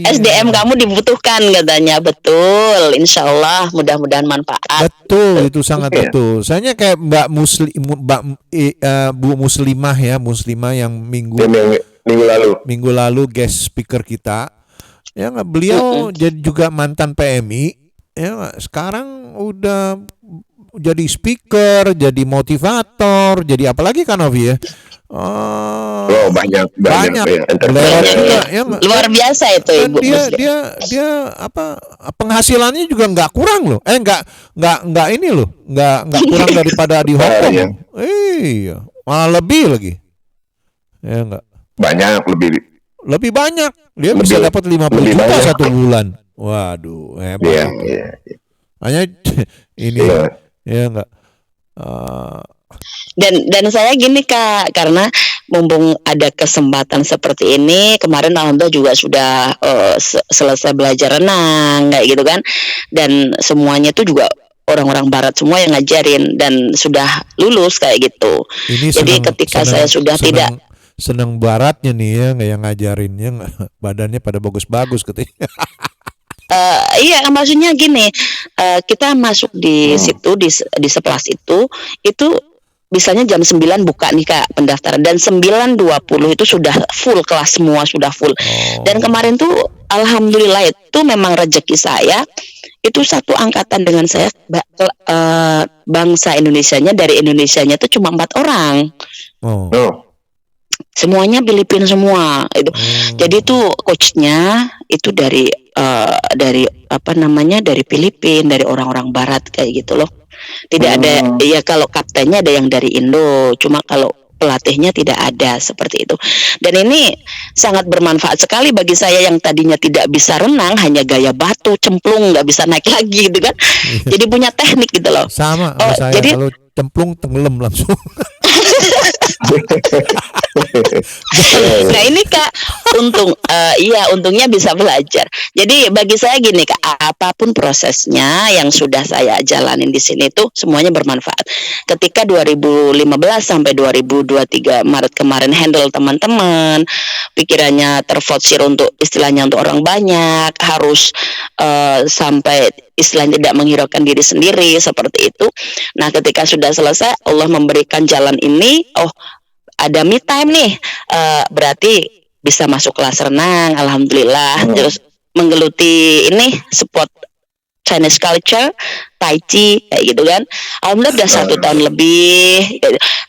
Speaker 13: SDM kamu dibutuhkan katanya. Betul. Insya Allah mudah-mudahan manfaat.
Speaker 11: Betul, itu sangat betul. Saya kayak Bu Muslimah ya, Muslimah yang minggu lalu guest speaker kita. Ya nggak, beliau jadi juga mantan PMI. Ya nggak, sekarang udah jadi speaker, jadi motivator, jadi apalagi kan Novi ya?
Speaker 12: Banyak
Speaker 11: ya,
Speaker 13: luar biasa itu Ibu.
Speaker 11: Dia apa penghasilannya juga nggak kurang loh. Nggak ini loh, nggak kurang daripada di Hong Kong. Iya, malah lebih lagi. Ya nggak. Lebih banyak. Dia bisa dapat 50 juta satu bulan. Waduh, hebat. Iya. Hanya ini ya enggak.
Speaker 13: Dan saya gini Kak, karena mumpung ada kesempatan seperti ini, kemarin alhamdulillah juga sudah selesai belajar renang kayak gitu kan, dan semuanya itu juga orang-orang barat semua yang ngajarin dan sudah lulus kayak gitu. Jadi ketika saya sudah tidak
Speaker 11: seneng baratnya nih ya, nggak yang ngajarinnya, badannya pada bagus-bagus katanya.
Speaker 13: Iya, maksudnya gini, kita masuk di situ di sekelas itu misalnya jam 9 buka nih Kak pendaftaran, dan 9.20 itu sudah full, kelas semua sudah full. Dan kemarin tuh alhamdulillah itu memang rezeki saya, itu satu angkatan dengan saya, bangsa Indonesianya, dari Indonesianya itu cuma 4 orang. Semuanya Filipina semua itu. Jadi tuh coachnya itu dari dari Filipina, dari orang-orang barat kayak gitu loh. Tidak ada ya, kalau kaptennya ada yang dari Indo, cuma kalau pelatihnya tidak ada seperti itu. Dan ini sangat bermanfaat sekali bagi saya yang tadinya tidak bisa renang, hanya gaya batu, cemplung, nggak bisa naik lagi gitu kan. Jadi punya teknik gitu loh.
Speaker 11: Sama saya, jadi kalau cemplung tenggelam langsung.
Speaker 13: Nah ini Kak, untungnya bisa belajar. Jadi bagi saya gini Kak, apapun prosesnya yang sudah saya jalanin di sini tuh semuanya bermanfaat. Ketika 2015 sampai 2023 Maret kemarin handle teman-teman, pikirannya terforsir untuk istilahnya untuk orang banyak, harus sampai istilahnya tidak menghiraukan diri sendiri seperti itu. Nah ketika sudah selesai, Allah memberikan jalan ini, ada me time nih, berarti bisa masuk kelas renang, alhamdulillah. Terus menggeluti ini sport Chinese culture, Tai Chi kayak gitu kan. Alhamdulillah udah 1 tahun lebih.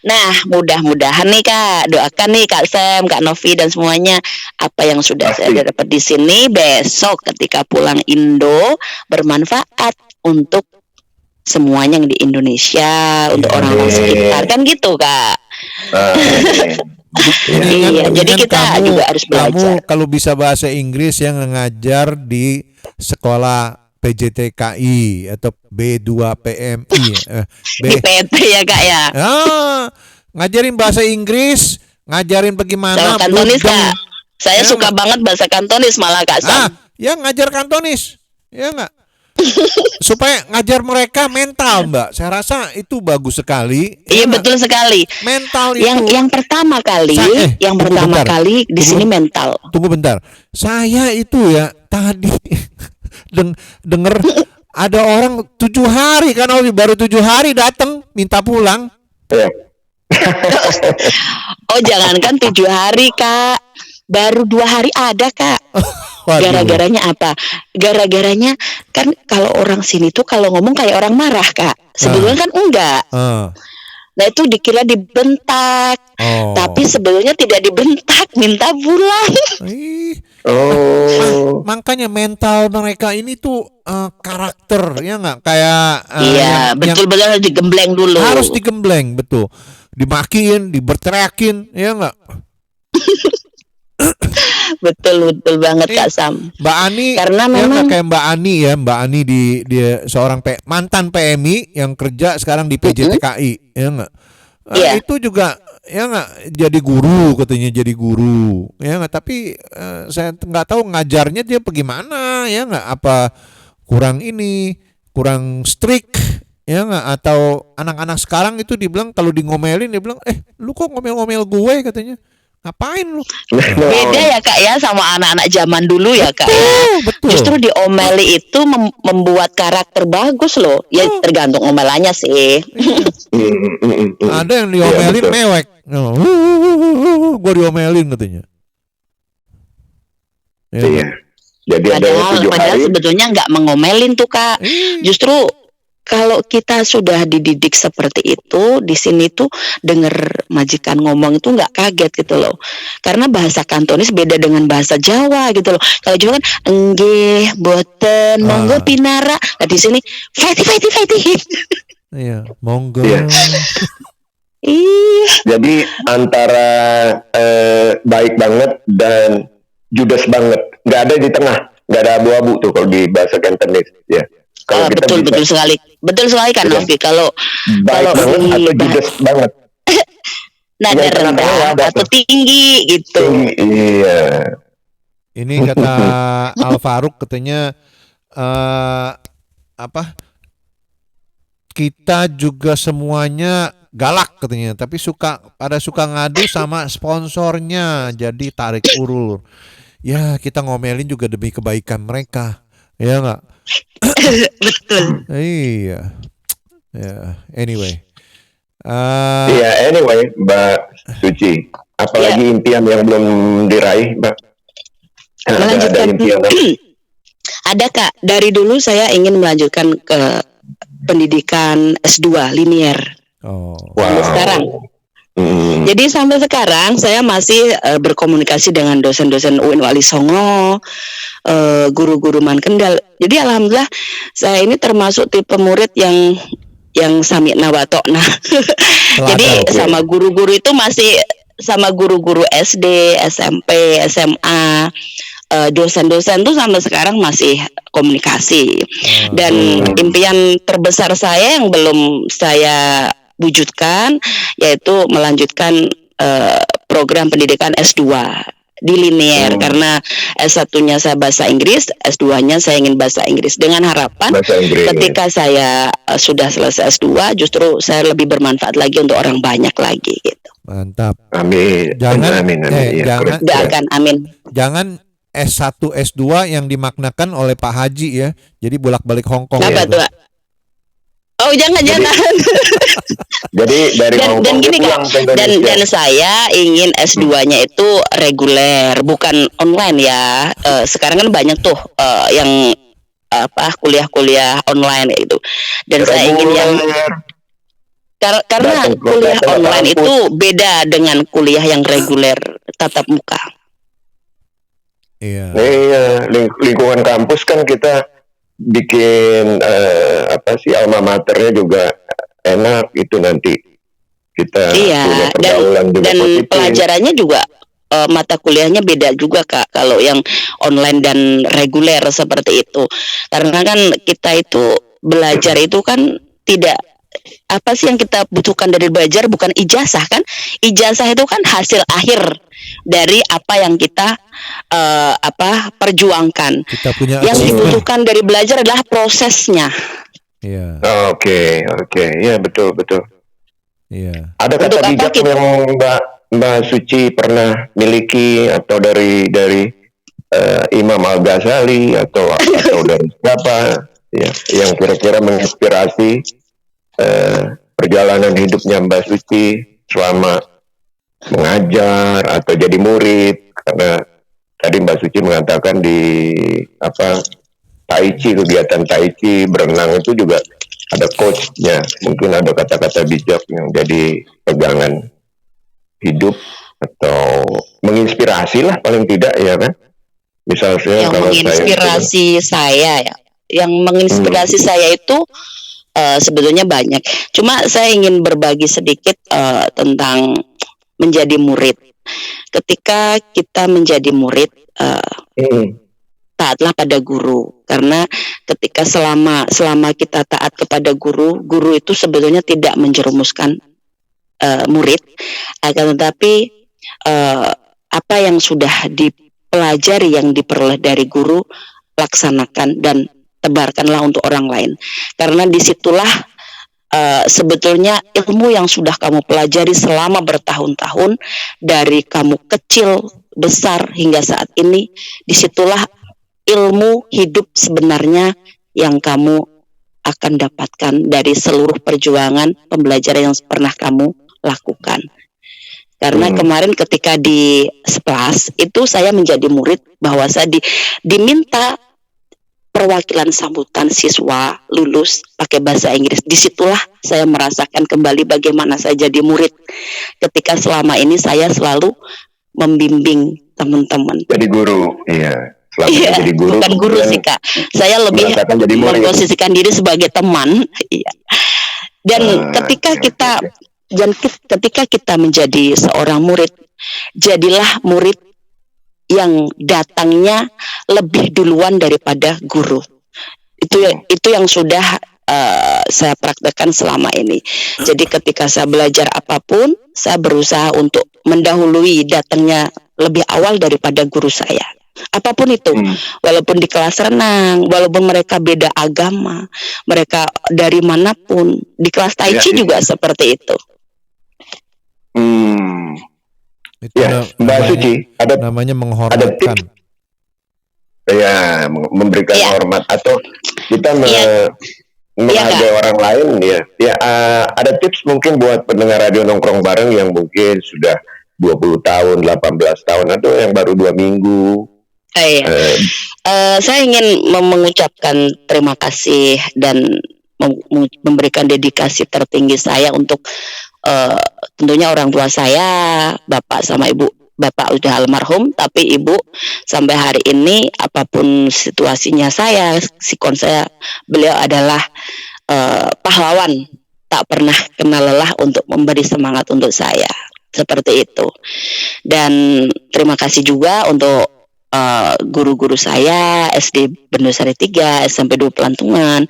Speaker 13: Nah mudah-mudahan nih Kak, doakan nih Kak Sam, Kak Novi dan semuanya, apa yang sudah saya dapat di sini besok ketika pulang Indo bermanfaat untuk semuanya yang di Indonesia, untuk orang-orang sekitar kan gitu Kak. Iya, jadi kita juga harus belajar.
Speaker 11: Kamu kalau bisa bahasa Inggris yang ngajar di sekolah PJTKI atau B2PMI,
Speaker 13: di PT ya Kak ya.
Speaker 11: Ngajarin bahasa Inggris, ngajarin bagaimana.
Speaker 13: Sama Kantonis Kak. Saya suka banget bahasa Kantonis malah Kak Sam.
Speaker 11: Ya ngajar Kantonis, ya nggak? Supaya ngajar mereka mental Mbak, saya rasa itu bagus sekali.
Speaker 13: Iya betul sekali.
Speaker 11: Mental itu
Speaker 13: yang pertama kali, di sini mental.
Speaker 11: Tunggu bentar, saya itu ya tadi denger ada orang 7 hari kan, baru 7 hari datang minta pulang.
Speaker 13: Jangankan 7 hari Kak, baru 2 hari ada Kak. Gara-garanya apa? Gara-garanya kan kalau orang sini tuh kalau ngomong kayak orang marah Kak. Sebetulnya kan enggak. Nah itu dikira dibentak, tapi sebetulnya tidak dibentak, minta pulang.
Speaker 11: Makanya mental mereka ini tuh karakter ya nggak kayak.
Speaker 13: Iya betul-betul harus digembleng dulu.
Speaker 11: Harus digembleng betul, dimakiin, diberteriakin ya nggak.
Speaker 13: Betul banget Kak Sam.
Speaker 11: Mbak Ani,
Speaker 13: karena memang
Speaker 11: kayak Mbak Ani ya, Mbak Ani dia seorang mantan PMI yang kerja sekarang di PJTKI, ya enggak? Itu juga ya nggak jadi guru katanya jadi guru ya nggak, tapi saya nggak tahu ngajarnya dia bagaimana ya nggak, apa kurang strict ya nggak, atau anak-anak sekarang itu dibilang kalau di ngomelin dia bilang lu kok ngomel-ngomel gue katanya, ngapain lu?
Speaker 13: Beda ya Kak ya sama anak-anak zaman dulu ya Kak.
Speaker 11: Betul.
Speaker 13: Justru diomeli itu membuat karakter bagus loh. Ya tergantung omelannya sih.
Speaker 11: Ada yang diomelin mewek. Gue diomelin katanya.
Speaker 12: Iya. Jadi ada yang 7
Speaker 13: padahal
Speaker 12: hari.
Speaker 13: sebetulnya nggak mengomelin tuh Kak. Justru kalau kita sudah dididik seperti itu, di sini tuh denger majikan ngomong itu nggak kaget gitu loh. Karena bahasa Kantonis beda dengan bahasa Jawa gitu loh. Kalau Jawa kan enggih, boten, monggo pinara. Nah di sini fighty.
Speaker 11: Iya, monggo.
Speaker 12: Iya.
Speaker 13: Iya.
Speaker 12: Jadi antara baik banget dan judes banget, nggak ada di tengah, nggak ada abu-abu tuh kalau di bahasa Kantonis ya. Kalau kita
Speaker 13: betul sekali kan Novi. Kalau
Speaker 12: baik banget atau judes banget,
Speaker 13: nada rendah atau tinggi gitu.
Speaker 12: Iya.
Speaker 11: Ini kata Al Farouk katanya kita juga semuanya galak katanya, tapi suka ngadu sama sponsornya, jadi tarik ulur. Ya kita ngomelin juga demi kebaikan mereka, ya nggak?
Speaker 13: Betul.
Speaker 11: Iya. Ya, anyway.
Speaker 12: Anyway, Mbak Suci, apalagi impian yang belum diraih, Mbak? Ada impian?
Speaker 13: Ada Kak. Dari dulu saya ingin melanjutkan ke pendidikan S2 linier. Sampai sekarang. Jadi sampai sekarang saya masih berkomunikasi dengan dosen-dosen UIN Wali Songo, guru-guru Man Kendal. Jadi alhamdulillah saya ini termasuk tipe murid yang sami'na wa ta'na. Jadi sama guru-guru itu masih sama guru-guru SD, SMP, SMA, dosen-dosen tuh sampai sekarang masih komunikasi. Dan impian terbesar saya yang belum saya wujudkan yaitu melanjutkan program pendidikan S2 di linier, karena S1-nya saya bahasa Inggris, S2-nya saya ingin bahasa Inggris, dengan harapan ketika saya sudah selesai S2 justru saya lebih bermanfaat lagi untuk orang banyak lagi gitu.
Speaker 11: Mantap.
Speaker 12: Amin.
Speaker 11: Amin.
Speaker 13: Amin.
Speaker 11: Jangan S1 S2 yang dimaknakan oleh Pak Haji ya. Jadi bolak-balik Hongkong.
Speaker 13: Apa tuh? Oh jangan.
Speaker 12: Jadi dari
Speaker 13: dan gini Kak, dan saya ingin S2-nya itu reguler, bukan online ya. Sekarang kan banyak tuh yang kuliah-kuliah online gitu. Dan saya ingin yang karena kuliah online itu beda dengan kuliah yang reguler tatap muka.
Speaker 11: Iya.
Speaker 12: Lingkungan kampus kan kita bikin alma maternya juga enak itu, nanti kita punya pergaulan juga
Speaker 13: dan
Speaker 12: positif.
Speaker 13: Pelajarannya juga mata kuliahnya beda juga Kak kalau yang online dan reguler seperti itu, karena kan kita itu belajar itu kan tidak apa sih yang kita butuhkan dari belajar, bukan ijazah kan. Ijazah itu kan hasil akhir dari apa yang kita perjuangkan.
Speaker 11: Kita punya
Speaker 13: yang dibutuhkan dari belajar adalah prosesnya.
Speaker 11: Iya.
Speaker 12: Oke. Iya, betul.
Speaker 11: Iya.
Speaker 12: Ada kata bijak yang Mbak Suci pernah miliki atau dari Imam Al-Ghazali atau dari siapa ya yang kira-kira menginspirasi perjalanan hidupnya Mbak Suci selama mengajar atau jadi murid? Karena tadi Mbak Suci mengatakan di kegiatan Tai Chi, berenang itu juga ada coachnya. Mungkin ada kata-kata bijak yang jadi pegangan hidup atau menginspirasi lah paling tidak ya kan. Misalnya
Speaker 13: Yang
Speaker 12: kalau
Speaker 13: menginspirasi saya itu sebetulnya banyak. Cuma saya ingin berbagi sedikit tentang menjadi murid. Ketika kita menjadi murid, taatlah pada guru. Karena ketika selama kita taat kepada guru itu sebetulnya tidak menjerumuskan murid, akan tetapi apa yang sudah dipelajari, yang diperoleh dari guru, laksanakan dan tebarkanlah untuk orang lain. Karena disitulah sebetulnya ilmu yang sudah kamu pelajari selama bertahun-tahun, dari kamu kecil, besar hingga saat ini, disitulah ilmu hidup sebenarnya yang kamu akan dapatkan dari seluruh perjuangan pembelajaran yang pernah kamu lakukan. Karena kemarin ketika di SPLAS itu saya menjadi murid, bahwa saya diminta perwakilan sambutan siswa lulus pakai bahasa Inggris. Disitulah saya merasakan kembali bagaimana saya jadi murid, ketika selama ini saya selalu membimbing teman-teman.
Speaker 12: Jadi guru, iya.
Speaker 13: Iya,
Speaker 12: jadi guru,
Speaker 13: bukan guru sih Kak. Saya lebih memposisikan diri sebagai teman. Iya. Dan ketika kita menjadi seorang murid, jadilah murid yang datangnya lebih duluan daripada guru. Itu yang sudah saya praktekkan selama ini. Jadi ketika saya belajar apapun, saya berusaha untuk mendahului datangnya lebih awal daripada guru saya. Apapun itu, walaupun di kelas renang, walaupun mereka beda agama, mereka dari manapun, di kelas Tai Chi juga seperti itu.
Speaker 12: Ya, Mbak Suci, ada
Speaker 11: namanya menghormatkan.
Speaker 12: Ya, memberikan hormat atau kita menghargai orang lain, ya. Ya, ada tips mungkin buat pendengar radio nongkrong bareng yang mungkin sudah 20 tahun, 18 tahun atau yang baru 2 minggu.
Speaker 13: Saya ingin mengucapkan terima kasih dan memberikan dedikasi tertinggi saya untuk tentunya orang tua saya, bapak sama ibu. Bapak udah almarhum, tapi ibu sampai hari ini apapun situasinya sikon saya, beliau adalah pahlawan, tak pernah kenal lelah untuk memberi semangat untuk saya, seperti itu. Dan terima kasih juga untuk guru-guru saya SD Bendosari 3, SMP 2 Pelantungan,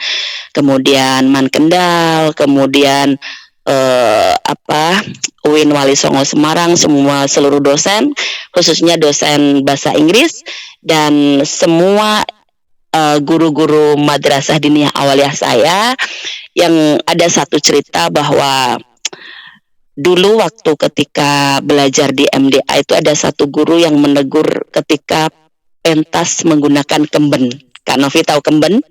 Speaker 13: kemudian Man Kendal, kemudian UIN Wali Songo Semarang, seluruh dosen, khususnya dosen bahasa Inggris, dan semua guru-guru madrasah diniyah awaliyah saya. Yang ada satu cerita bahwa dulu waktu ketika belajar di MDA itu ada satu guru yang menegur ketika pentas menggunakan kemben. Kak Novi tahu kemben?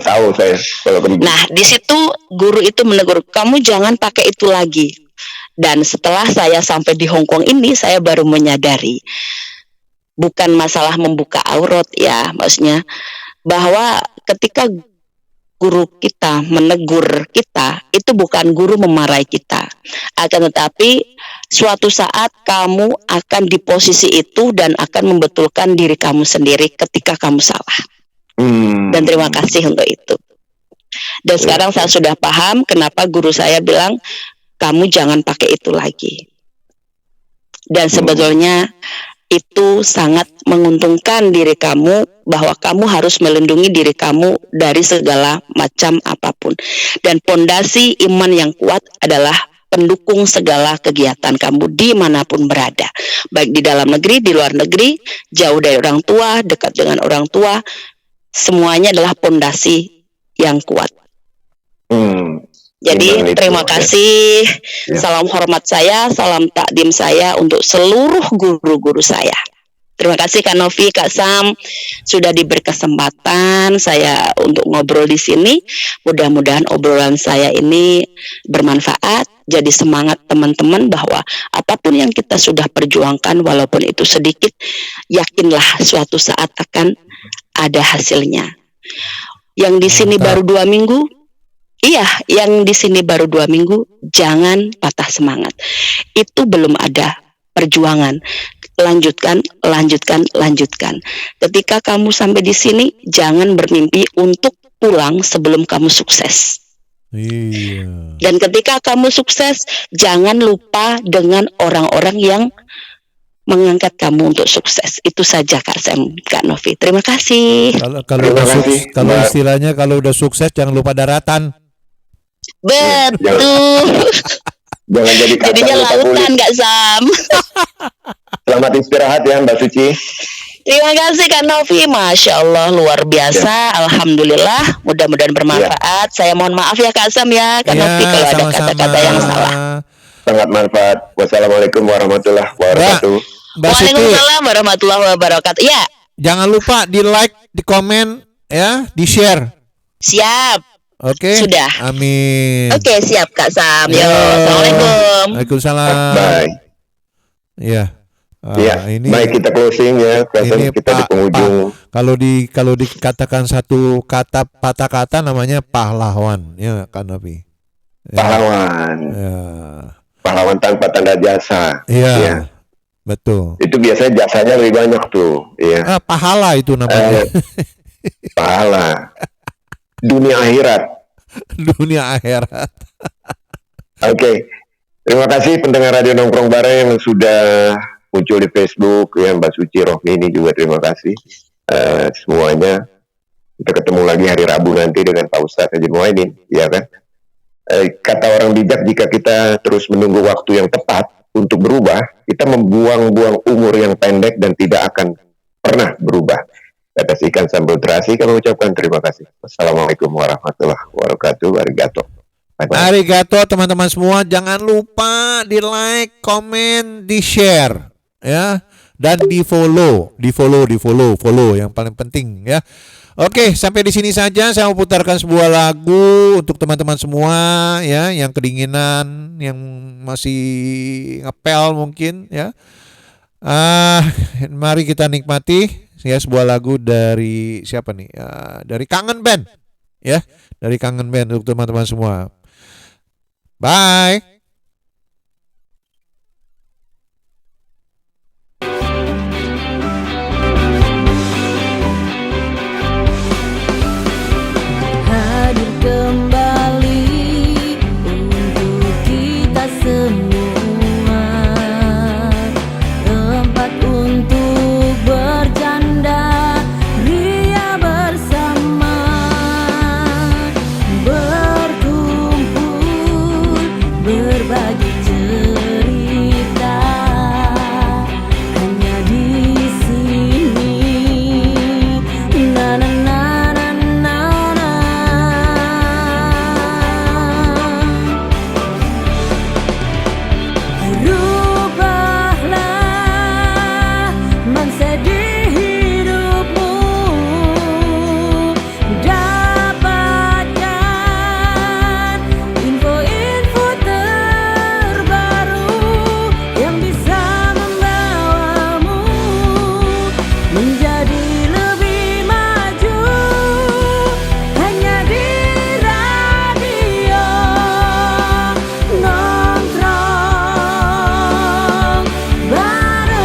Speaker 12: Tahu saya kalau kemben.
Speaker 13: Nah, di situ guru itu menegur, kamu jangan pakai itu lagi. Dan setelah saya sampai di Hong Kong ini, saya baru menyadari, bukan masalah membuka aurat ya, maksudnya bahwa ketika guru kita menegur kita, itu bukan guru memarahi kita, akan tetapi suatu saat kamu akan di posisi itu dan akan membetulkan diri kamu sendiri ketika kamu salah. Dan terima kasih untuk itu. Dan sekarang saya sudah paham kenapa guru saya bilang kamu jangan pakai itu lagi. Dan sebetulnya itu sangat menguntungkan diri kamu, bahwa kamu harus melindungi diri kamu dari segala macam apapun. Dan pondasi iman yang kuat adalah pendukung segala kegiatan kamu dimanapun berada, baik di dalam negeri, di luar negeri, jauh dari orang tua, dekat dengan orang tua, semuanya adalah pondasi yang kuat. Jadi terima kasih, salam hormat saya, salam takdim saya untuk seluruh guru-guru saya. Terima kasih Kak Novi, Kak Sam, sudah diberi kesempatan saya untuk ngobrol di sini. Mudah-mudahan obrolan saya ini bermanfaat, jadi semangat teman-teman bahwa apapun yang kita sudah perjuangkan, walaupun itu sedikit, yakinlah suatu saat akan ada hasilnya. Yang di sini baru 2 minggu, yang di sini baru 2 minggu, jangan patah semangat. Itu belum ada perjuangan. Lanjutkan. Ketika kamu sampai di sini, jangan bermimpi untuk pulang sebelum kamu sukses. Dan ketika kamu sukses, jangan lupa dengan orang-orang yang mengangkat kamu untuk sukses. Itu saja Kak Sam, Kak Novi. Terima kasih.
Speaker 11: Kalau istilahnya kalau udah sukses jangan lupa daratan.
Speaker 13: Betul.
Speaker 12: Jangan jadi kacang
Speaker 13: Jadinya
Speaker 12: lupa
Speaker 13: lautan
Speaker 12: kulit.
Speaker 13: Kak Sam.
Speaker 12: Selamat istirahat ya Mbak Suci.
Speaker 13: Terima kasih Kak Novi, Masya Allah luar biasa. Alhamdulillah, mudah-mudahan bermanfaat. Saya mohon maaf ya Kak Sam ya, Kak Novi kalau ada kata-kata yang salah.
Speaker 12: Sangat manfaat. Wassalamualaikum warahmatullahi wabarakatuh.
Speaker 13: Waalaikumsalam warahmatullahi wabarakatuh. Ya.
Speaker 11: Jangan lupa di like, di komen, ya, di share.
Speaker 13: Siap.
Speaker 11: Oke.
Speaker 13: Sudah.
Speaker 11: Amin.
Speaker 13: Oke, siap Kak Sam. Yo,
Speaker 11: Yo.
Speaker 13: Assalamualaikum.
Speaker 11: Waalaikumsalam.
Speaker 12: Bye.
Speaker 11: Ya.
Speaker 12: Ini baik kita closing ya,
Speaker 11: ini
Speaker 12: kita di penghujung.
Speaker 11: Kalau dikatakan satu kata patah kata namanya pahlawan, ya Kak Novi.
Speaker 12: Pahlawan.
Speaker 11: Ya.
Speaker 12: Pahlawan tanpa tanda jasa.
Speaker 11: Iya.
Speaker 12: Ya.
Speaker 11: Betul.
Speaker 12: Itu biasanya jasanya lebih banyak tuh, ya.
Speaker 11: Pahala itu namanya.
Speaker 12: Pahala. Dunia akhirat.
Speaker 11: Dunia akhirat.
Speaker 12: Oke. Terima kasih pendengar Radio Nongkrong Bareng yang sudah muncul di Facebook, ya Mbak Suci Rohmi ini juga terima kasih semuanya. Kita ketemu lagi hari Rabu nanti dengan Pak Ustadz Haji Muhaimin, ya kan? Kata orang bijak, jika kita terus menunggu waktu yang tepat untuk berubah, kita membuang-buang umur yang pendek dan tidak akan pernah berubah. Kata si ikan sambal terasi, kami ucapkan terima kasih. Wassalamualaikum warahmatullahi wabarakatuh. Arigato.
Speaker 11: Arigato teman-teman semua, jangan lupa di like, komen, di share, ya, dan di follow yang paling penting ya. Oke, sampai di sini saja saya mau putarkan sebuah lagu untuk teman-teman semua ya, yang kedinginan, yang masih ngepel mungkin ya. Mari kita nikmati ya sebuah lagu dari siapa nih? Dari Kangen Band ya, dari Kangen Band untuk teman-teman semua. Bye.
Speaker 9: Hadir kembali untuk kita semua, tempat untuk bercanda ria bersama, berkumpul berbagi cerita hanya di sini. Na na na na na na. Rubahlah mindset di hidupmu, dapatkan info-info terbaru yang bisa membawamu menjadi lebih maju hanya di radio nongkrong bareng.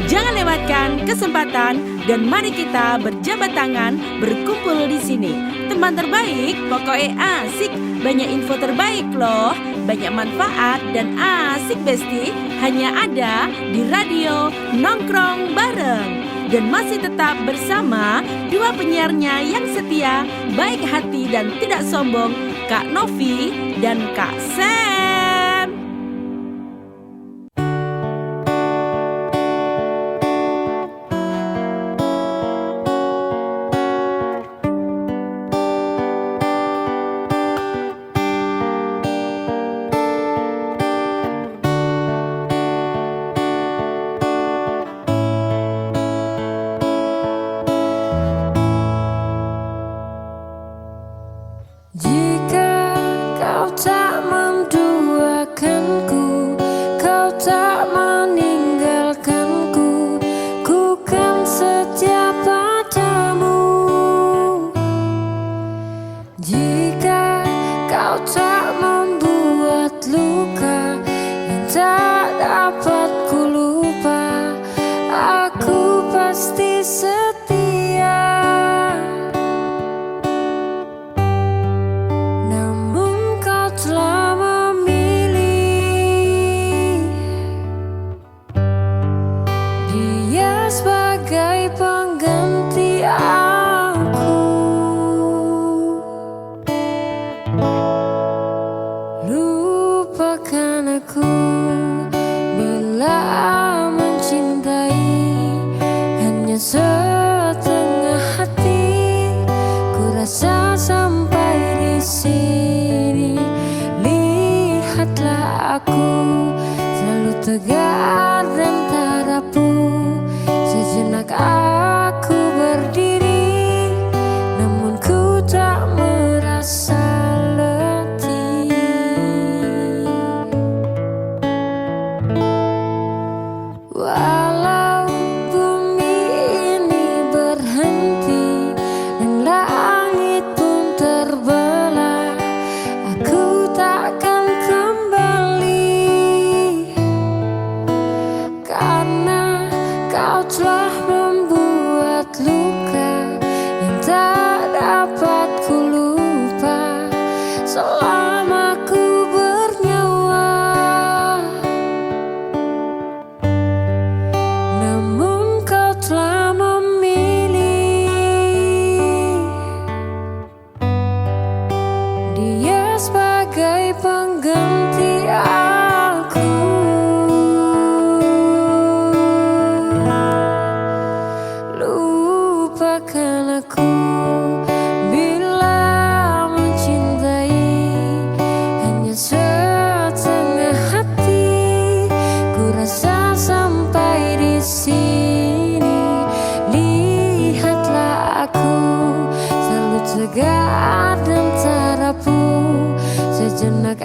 Speaker 9: Jangan lewatkan kesempatan dan mari kita berjabat tangan berkumpul di sini. Teman terbaik, pokoknya asik, banyak info terbaik loh, banyak manfaat dan asik besti hanya ada di radio nongkrong bareng. Dan masih tetap bersama dua penyiarnya yang setia, baik hati dan tidak sombong, Kak Novi dan Kak Sam.
Speaker 10: Jika kau tak menduakanku, kau tak meninggalkanku, ku kan setia padamu. Jika kau tak membuat luka yang tak dapat ku lupa, aku pasti setia. Namun kau telah memilih dia sebagai pengganti aku. selama ku bernyawa. Namun kau telah memilih dia sebagai pengganti aku. Lupakan aku bila mencintai hanya setengah hati. Ku rasa sampai di sini, lihatlah aku selalu tegar dan tak rapuh. Sejenak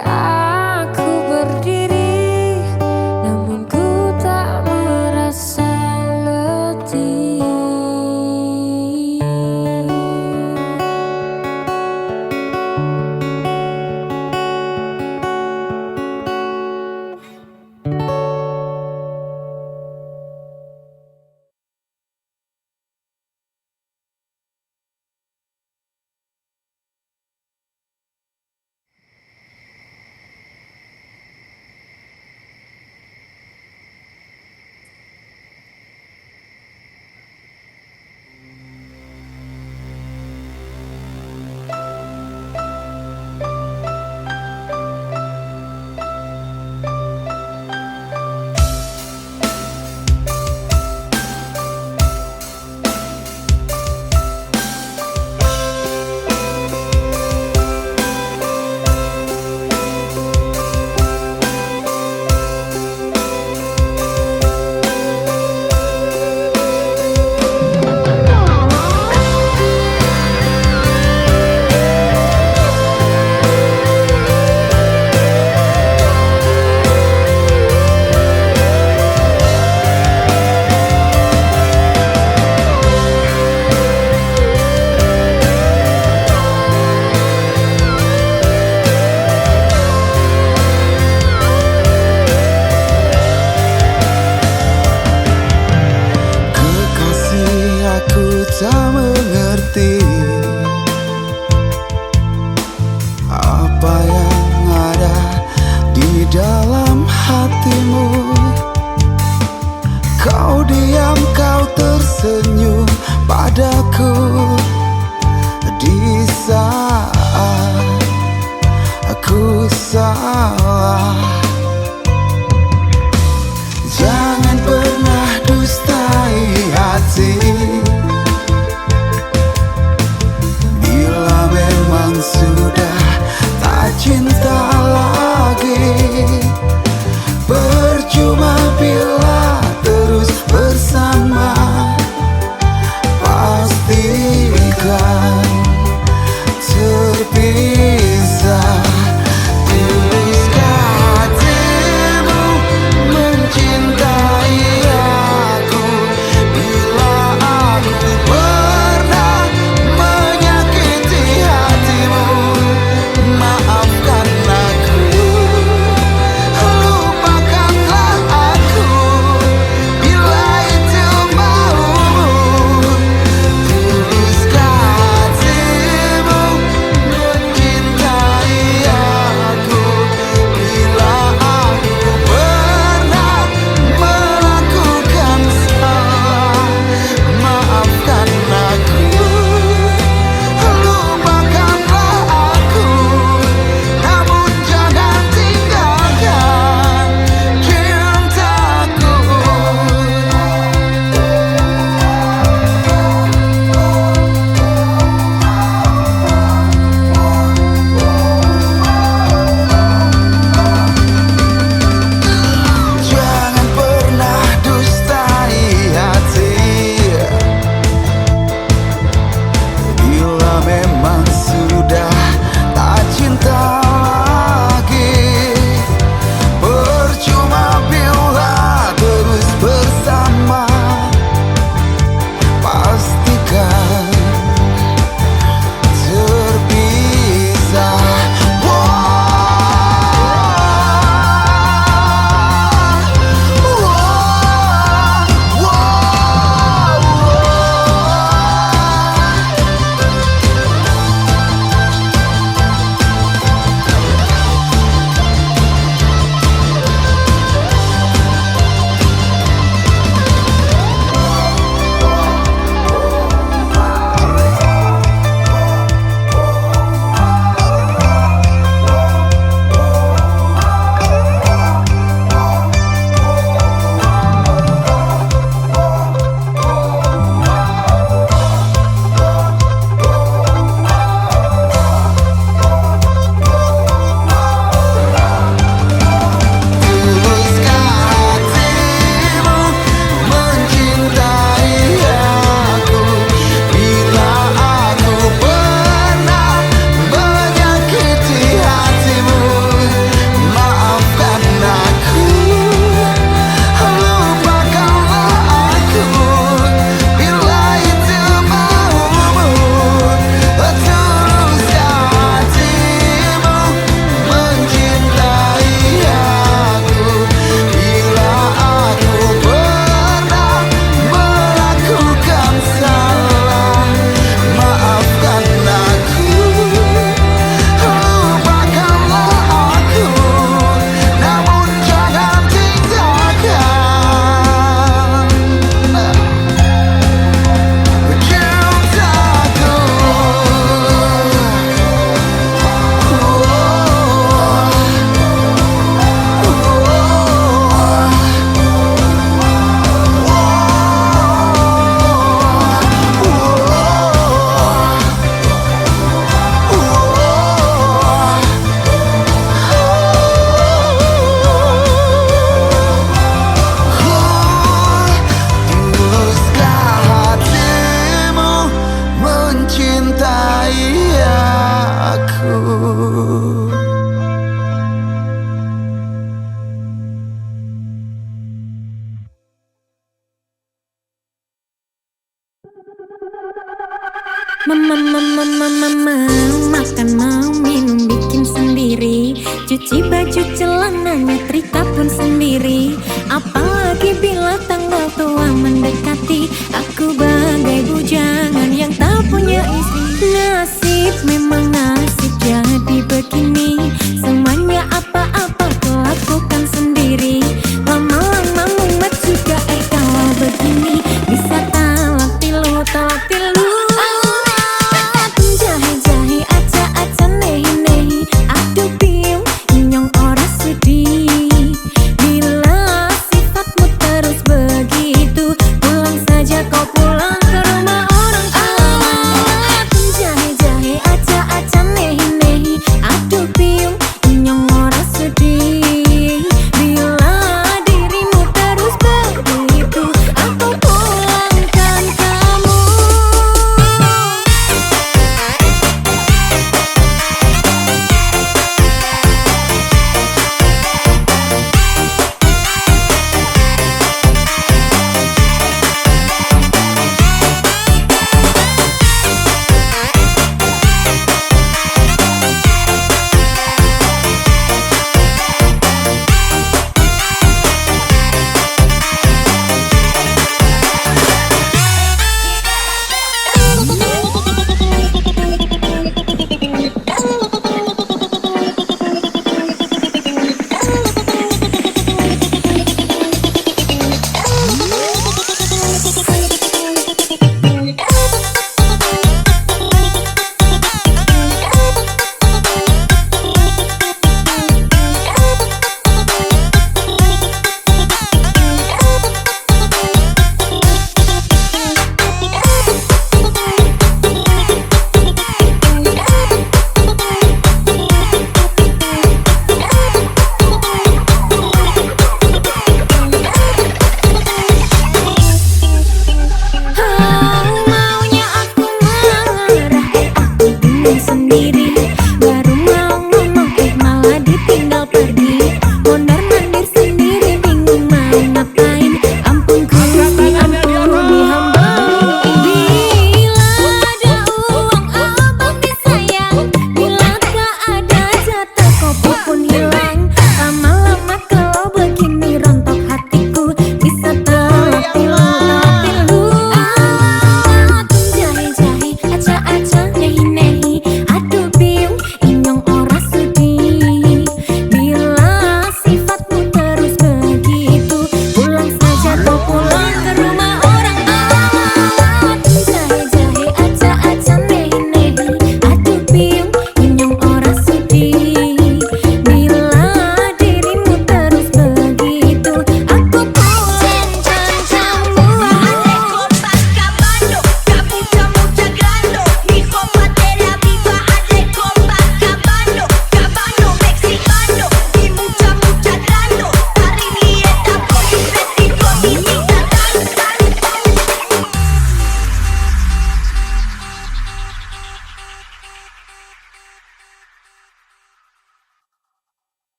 Speaker 10: Makan mau minum bikin sendiri, cuci baju celana nyetrika pun sendiri. Apalagi bila tanggal tua mendekati, aku bagai bujangan yang tak punya istri. Nasib memang nasib.